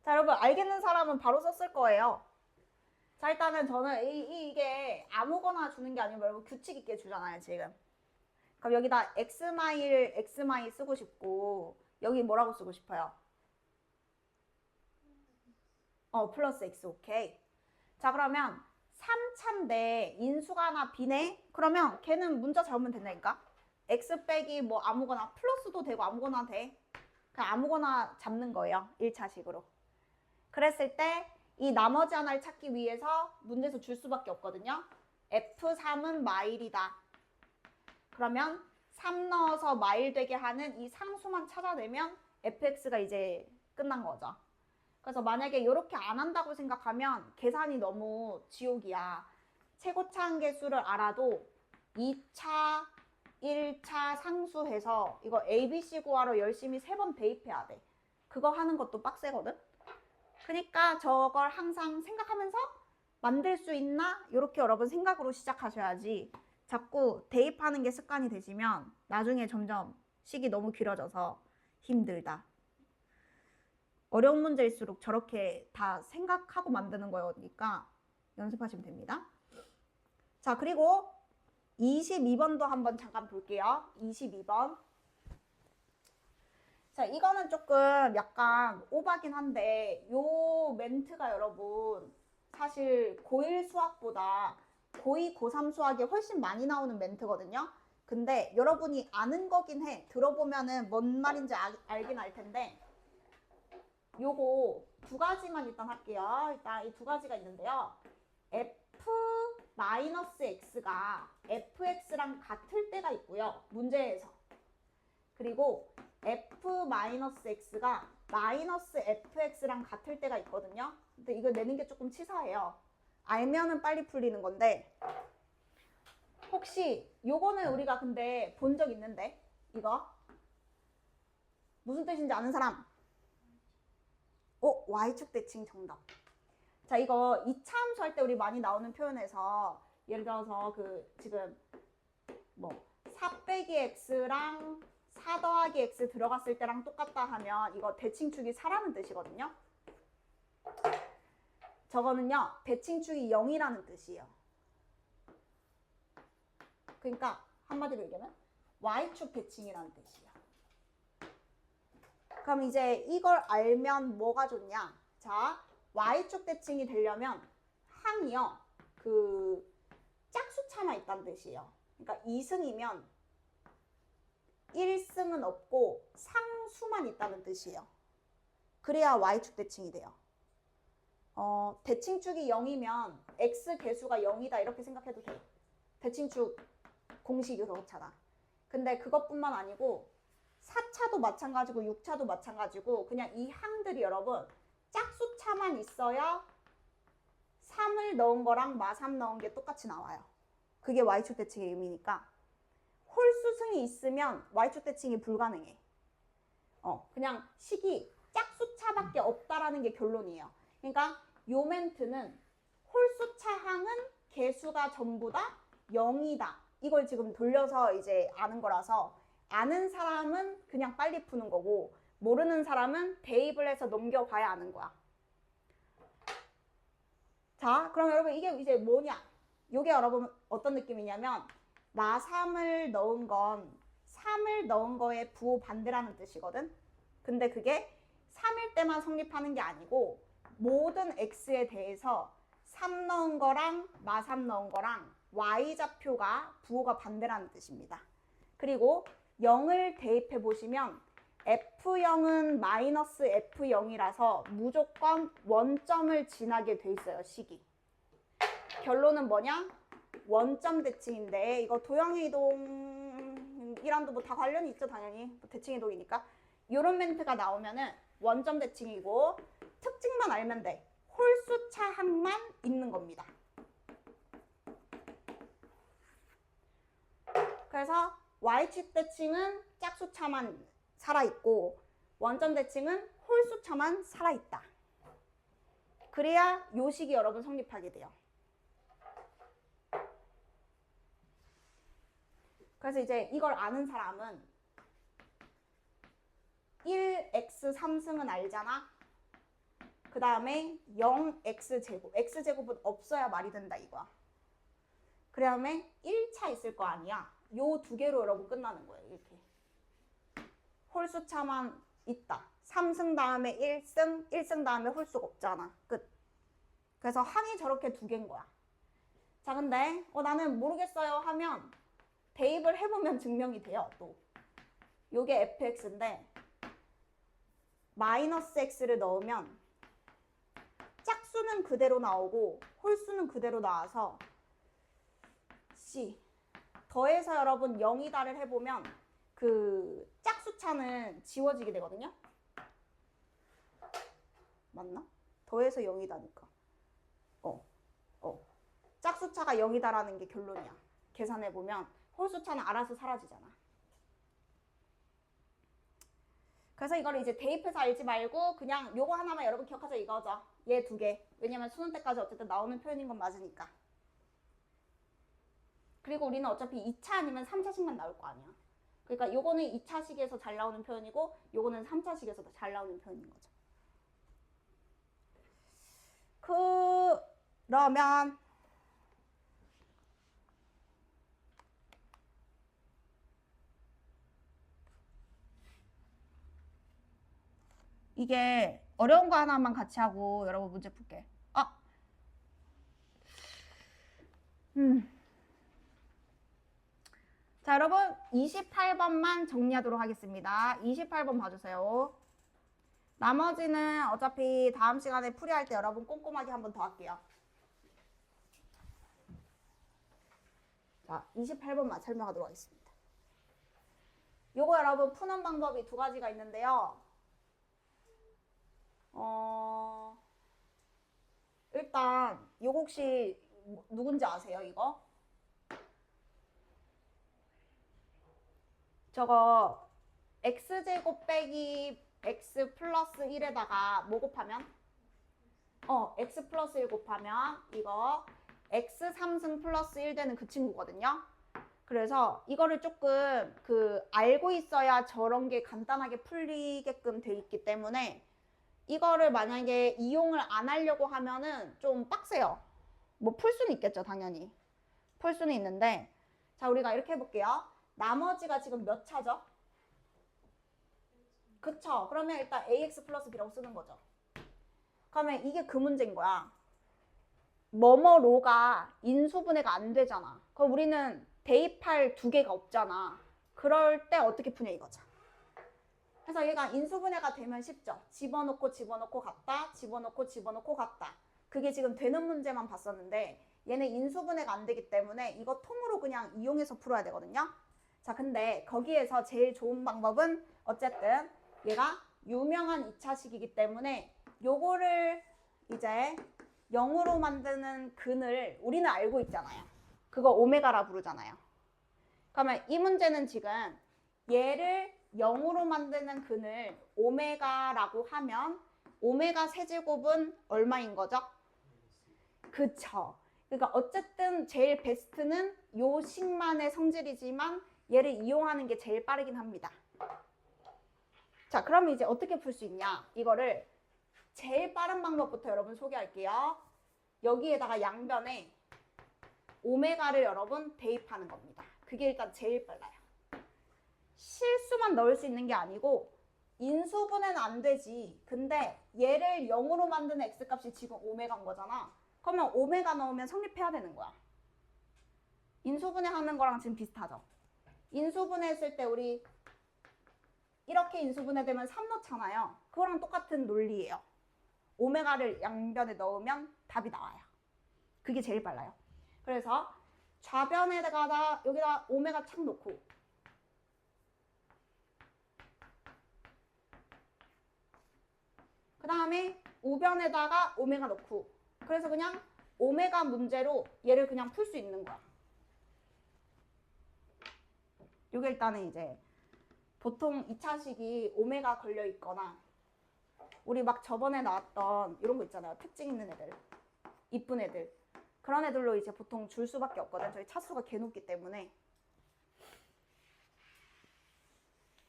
자, 여러분 알겠는 사람은 바로 썼을 거예요. 자, 일단은 저는 이게 아무거나 주는 게 아니고 여러분 규칙 있게 주잖아요, 지금. 그럼 여기다 x마일, x마이 쓰고 싶고 여기 뭐라고 쓰고 싶어요? 플러스 x, 오케이. 자, 그러면 3차인데 인수가 하나 비네? 그러면 걔는 문자 잡으면 된다니까? x 빼기 뭐 아무거나 플러스도 되고 아무거나 돼. 그냥 아무거나 잡는 거예요, 1차식으로. 그랬을 때 이 나머지 하나를 찾기 위해서 문제에서 줄 수밖에 없거든요. F3은 마일이다. 그러면 3 넣어서 마일 되게 하는 이 상수만 찾아내면 fx가 이제 끝난 거죠. 그래서 만약에 이렇게 안 한다고 생각하면 계산이 너무 지옥이야. 최고차 한계수를 알아도 2차, 1차 상수해서 이거 ABC 구하러 열심히 3번 대입해야 돼. 그거 하는 것도 빡세거든? 그러니까 저걸 항상 생각하면서 만들 수 있나? 이렇게 여러분 생각으로 시작하셔야지. 자꾸 대입하는 게 습관이 되시면 나중에 점점 식이 너무 길어져서 힘들다. 어려운 문제일수록 저렇게 다 생각하고 만드는 거니까 연습하시면 됩니다. 자, 그리고 22번도 한번 잠깐 볼게요. 22번. 자, 이거는 조금 약간 오바긴 한데 요 멘트가 여러분 사실 고1 수학보다 고2, 고3 수학에 훨씬 많이 나오는 멘트거든요. 근데 여러분이 아는 거긴 해. 들어보면은 뭔 말인지 알긴 알 텐데 요거 2가지만 일단 할게요. 일단 이 2가지가 있는데요. f-x가 fx랑 같을 때가 있고요. 문제에서. 그리고 f-x가 마이너스 fx랑 같을 때가 있거든요. 근데 이거 내는 게 조금 치사해요. 알면은 빨리 풀리는 건데 혹시 요거는 우리가 근데 본 적 있는데 이거 무슨 뜻인지 아는 사람? y축 대칭 정답. 자, 이거 2차 함수 할 때 우리 많이 나오는 표현에서 예를 들어서 그 지금 뭐 4 빼기 x랑 4 더하기 x 들어갔을 때랑 똑같다 하면 이거 대칭축이 4라는 뜻이거든요. 저거는요, 대칭축이 0이라는 뜻이에요. 그러니까 한마디로 얘기하면 y축 대칭이라는 뜻이에요. 그럼 이제 이걸 알면 뭐가 좋냐? 자, y축 대칭이 되려면 항이요, 그 짝수차만 있다는 뜻이에요. 그러니까 2승이면 1승은 없고 상수만 있다는 뜻이에요. 그래야 y축 대칭이 돼요. 대칭축이 0이면 x 개수가 0이다 이렇게 생각해도 돼. 대칭축 공식이 그렇잖아. 근데 그것뿐만 아니고 4차도 마찬가지고 6차도 마찬가지고 그냥 이 항들이 여러분 짝수차만 있어야 3을 넣은 거랑 마3 넣은 게 똑같이 나와요. 그게 y축 대칭의 의미니까 홀수승이 있으면 y축 대칭이 불가능해. 그냥 식이 짝수차밖에 없다라는 게 결론이에요. 그러니까 요 멘트는 홀수차 항은 개수가 전부 다 0이다. 이걸 지금 돌려서 이제 아는 거라서 아는 사람은 그냥 빨리 푸는 거고 모르는 사람은 대입을 해서 넘겨봐야 아는 거야. 자, 그럼 여러분 이게 이제 뭐냐? 이게 여러분 어떤 느낌이냐면 마3을 넣은 건 3을 넣은 거의 부호 반대라는 뜻이거든. 근데 그게 3일 때만 성립하는 게 아니고 모든 x에 대해서 3 넣은 거랑 마3 넣은 거랑 y좌표가 부호가 반대라는 뜻입니다. 그리고 0을 대입해 보시면 F0은 마이너스 F0이라서 무조건 원점을 지나게 돼 있어요, 식이. 결론은 뭐냐? 원점 대칭인데 이거 도형의 이동이랑도 뭐 다 관련이 있죠, 당연히. 뭐 대칭 이동이니까. 이런 멘트가 나오면은 원점 대칭이고 특징만 알면 돼. 홀수 차항만 있는 겁니다. 그래서 Y축 대칭은 짝수차만 살아있고 원점 대칭은 홀수차만 살아있다. 그래야 요식이 여러분 성립하게 돼요. 그래서 이제 이걸 아는 사람은 1x3승은 알잖아. 그 다음에 0x제곱. x제곱은 없어야 말이 된다 이거야. 그 다음에 1차 있을 거 아니야. 요 두 개로 여러분 끝나는 거예요. 이렇게. 홀수차만 있다. 3승 다음에 1승, 1승 다음에 홀수가 없잖아. 끝. 그래서 항이 저렇게 두 개인 거야. 자, 근데 나는 모르겠어요 하면 대입을 해보면 증명이 돼요. 또 요게 fx인데 마이너스 x를 넣으면 짝수는 그대로 나오고 홀수는 그대로 나와서 c 더해서 여러분 0이다를 해보면 그 짝수차는 지워지게 되거든요. 맞나? 더해서 0이다니까. 짝수차가 0이다라는 게 결론이야. 계산해보면 홀수차는 알아서 사라지잖아. 그래서 이걸 이제 대입해서 알지 말고 그냥 요거 하나만 여러분 기억하자 이거죠. 얘 두 개. 왜냐면 수능 때까지 어쨌든 나오는 표현인 건 맞으니까. 그리고 우리는 어차피 2차 아니면 3차식만 나올 거 아니야. 그러니까 요거는 2차식에서 잘 나오는 표현이고 요거는 3차식에서 잘 나오는 표현인 거죠. 그러면 이게 어려운 거 하나만 같이 하고 여러분 문제 풀게. 자, 여러분 28번만 정리하도록 하겠습니다. 28번 봐주세요. 나머지는 어차피 다음 시간에 풀이할 때 여러분 꼼꼼하게 한 번 더 할게요. 자, 28번만 설명하도록 하겠습니다. 요거 여러분 푸는 방법이 두 가지가 있는데요. 일단 요거 혹시 누군지 아세요, 이거? 저거 x제곱 빼기 x 플러스 1에다가 뭐 곱하면? x 플러스 1 곱하면 이거 x 3승 플러스 1 되는 그 친구거든요. 그래서 이거를 조금 알고 있어야 저런 게 간단하게 풀리게끔 돼 있기 때문에 이거를 만약에 이용을 안 하려고 하면은 좀 빡세요. 뭐 풀 수는 있겠죠, 당연히. 풀 수는 있는데 자, 우리가 이렇게 해볼게요. 나머지가 지금 몇 차죠? 그쵸? 그러면 일단 ax 플러스 b라고 쓰는 거죠. 그러면 이게 그 문제인 거야. 뭐뭐로가 인수분해가 안 되잖아. 그럼 우리는 대입할 두 개가 없잖아. 그럴 때 어떻게 푸냐 이거죠. 그래서 얘가 인수분해가 되면 쉽죠. 집어넣고 집어넣고 같다. 집어넣고 집어넣고 같다. 그게 지금 되는 문제만 봤었는데 얘는 인수분해가 안 되기 때문에 이거 통으로 그냥 이용해서 풀어야 되거든요. 자, 근데 거기에서 제일 좋은 방법은 어쨌든 얘가 유명한 2차식이기 때문에 요거를 이제 0으로 만드는 근을 우리는 알고 있잖아요. 그거 오메가라 부르잖아요. 그러면 이 문제는 지금 얘를 0으로 만드는 근을 오메가라고 하면 오메가 세제곱은 얼마인 거죠? 그쵸. 그러니까 어쨌든 제일 베스트는 요 식만의 성질이지만 얘를 이용하는 게 제일 빠르긴 합니다. 자, 그럼 이제 어떻게 풀 수 있냐? 이거를 제일 빠른 방법부터 여러분 소개할게요. 여기에다가 양변에 오메가를 여러분 대입하는 겁니다. 그게 일단 제일 빨라요. 실수만 넣을 수 있는 게 아니고 인수분해는 안 되지. 근데 얘를 0으로 만드는 x값이 지금 오메가인 거잖아. 그러면 오메가 넣으면 성립해야 되는 거야. 인수분해 하는 거랑 지금 비슷하죠. 인수분해 했을 때 우리 이렇게 인수분해되면 3 넣잖아요. 그거랑 똑같은 논리예요. 오메가를 양변에 넣으면 답이 나와요. 그게 제일 빨라요. 그래서 좌변에다가 여기다 오메가 착 놓고 그 다음에 우변에다가 오메가 넣고 그래서 그냥 오메가 문제로 얘를 그냥 풀 수 있는 거야. 요게 일단은 이제 보통 2차식이 오메가 걸려 있거나 우리 막 저번에 나왔던 이런 거 있잖아요. 특징 있는 애들, 이쁜 애들. 그런 애들로 이제 보통 줄 수밖에 없거든. 저희 차수가 개 높기 때문에.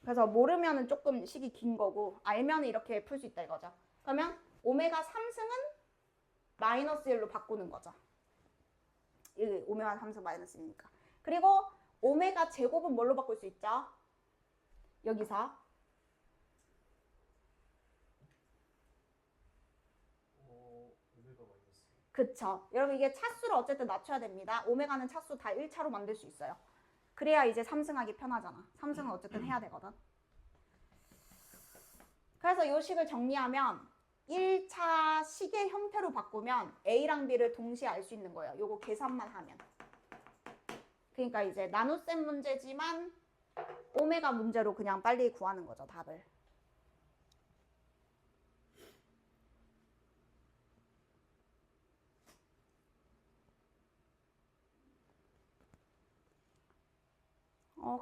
그래서 모르면은 조금 식이 긴 거고 알면은 이렇게 풀 수 있다 이거죠. 그러면 오메가 3승은 마이너스 1로 바꾸는 거죠. 이 오메가 3승 마이너스 1이니까. 그리고 오메가 제곱은 뭘로 바꿀 수 있죠? 여기서 오메가 마이너스. 그쵸. 여러분 이게 차수를 어쨌든 낮춰야 됩니다. 오메가는 차수 다 1차로 만들 수 있어요. 그래야 이제 3승하기 편하잖아. 3승은 어쨌든 해야 되거든. 그래서 이 식을 정리하면 1차 식의 형태로 바꾸면 A랑 B를 동시에 알 수 있는 거예요. 요거 계산만 하면. 그러니까 이제 나눗셈 문제지만 오메가 문제로 그냥 빨리 구하는 거죠, 답을.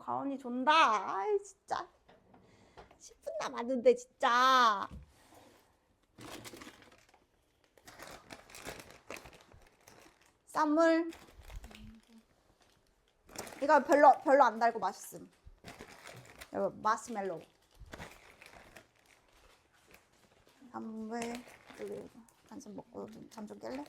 가온이 존다. 아이, 진짜. 10분 남았는데, 진짜. 쌈물. 이거 별로 안 달고 맛있음. 이거 마스멜로우. 쌈물. 여기 한숨 먹고 잠 좀 깰래?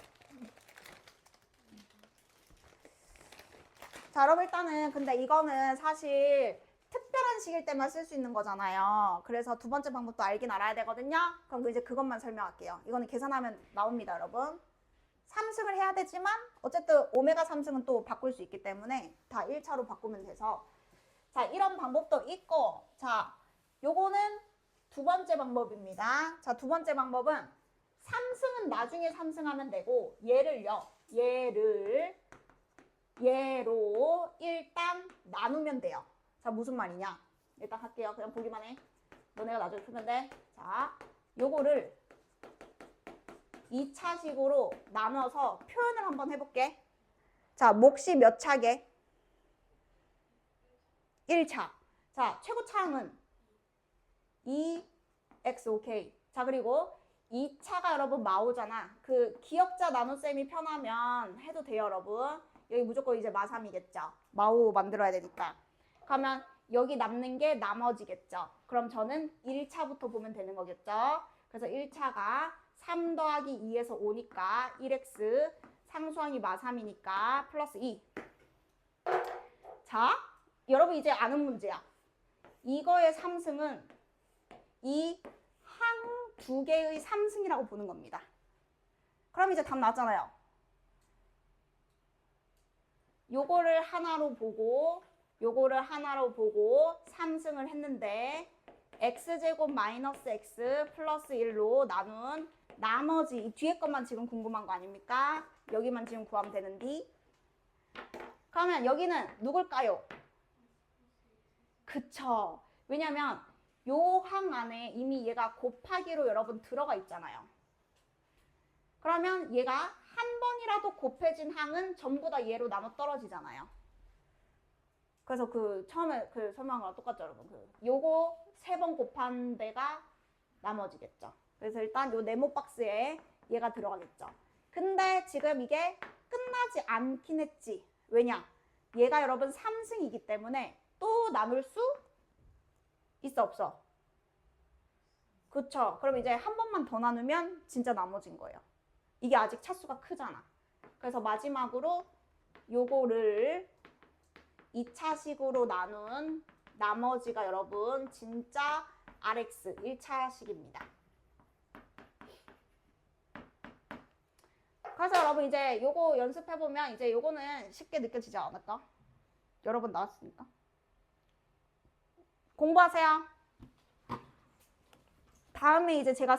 자, 여러분 일단은 근데 이거는 사실 특별한 식일 때만 쓸 수 있는 거잖아요. 그래서 두 번째 방법도 알긴 알아야 되거든요. 그럼 이제 그것만 설명할게요. 이거는 계산하면 나옵니다, 여러분. 3승을 해야 되지만 어쨌든 오메가 3승은 또 바꿀 수 있기 때문에 다 1차로 바꾸면 돼서 자, 이런 방법도 있고 자, 요거는 두 번째 방법입니다. 자, 두 번째 방법은 3승은 나중에 3승하면 되고 얘로 일단 나누면 돼요. 자, 무슨 말이냐? 일단 할게요. 그냥 보기만 해. 너네가 나중에 풀면 돼. 자, 요거를 2차식으로 나눠서 표현을 한번 해볼게. 자, 몫이 몇 차게? 1차. 자, 최고차항은 2x, 오케이. 자, 그리고 2차가 여러분 마오잖아. 그 기억자 나눗셈이 편하면 해도 돼요, 여러분. 여기 무조건 이제 마3이겠죠. 마오 만들어야 되니까. 그러면 여기 남는 게 나머지겠죠. 그럼 저는 1차부터 보면 되는 거겠죠. 그래서 1차가 3 더하기 2에서 5니까 1x, 상수항이 마3이니까 플러스 2. 자, 여러분 이제 아는 문제야. 이거의 3승은 이 항 두 개의 3승이라고 보는 겁니다. 그럼 이제 답 나왔잖아요. 요거를 하나로 보고 요거를 하나로 보고 3승을 했는데 x제곱 마이너스 x 플러스 1로 나눈 나머지 이 뒤에 것만 지금 궁금한 거 아닙니까? 여기만 지금 구하면 되는데 그러면 여기는 누굴까요? 그쵸. 왜냐면 요 항 안에 이미 얘가 곱하기로 여러분 들어가 있잖아요. 그러면 얘가 한 번이라도 곱해진 항은 전부 다 얘로 나눠 떨어지잖아요. 그래서 그 처음에 그 설명한 거랑 똑같죠, 여러분. 요거 3번 곱한 데가 나머지겠죠. 그래서 일단 요 네모 박스에 얘가 들어가겠죠. 근데 지금 이게 끝나지 않긴 했지. 왜냐? 얘가 여러분 3승이기 때문에 또 나눌 수 있어, 없어? 그쵸? 그럼 이제 한 번만 더 나누면 진짜 나머진 거예요. 이게 아직 차수가 크잖아. 그래서 마지막으로 요거를 2차식으로 나눈 나머지가 여러분 진짜 RX 1차식입니다. 그래서 여러분 이제 요거 연습해보면 이제 요거는 쉽게 느껴지지 않을까? 여러분 나왔으니까. 공부하세요. 다음에 이제 제가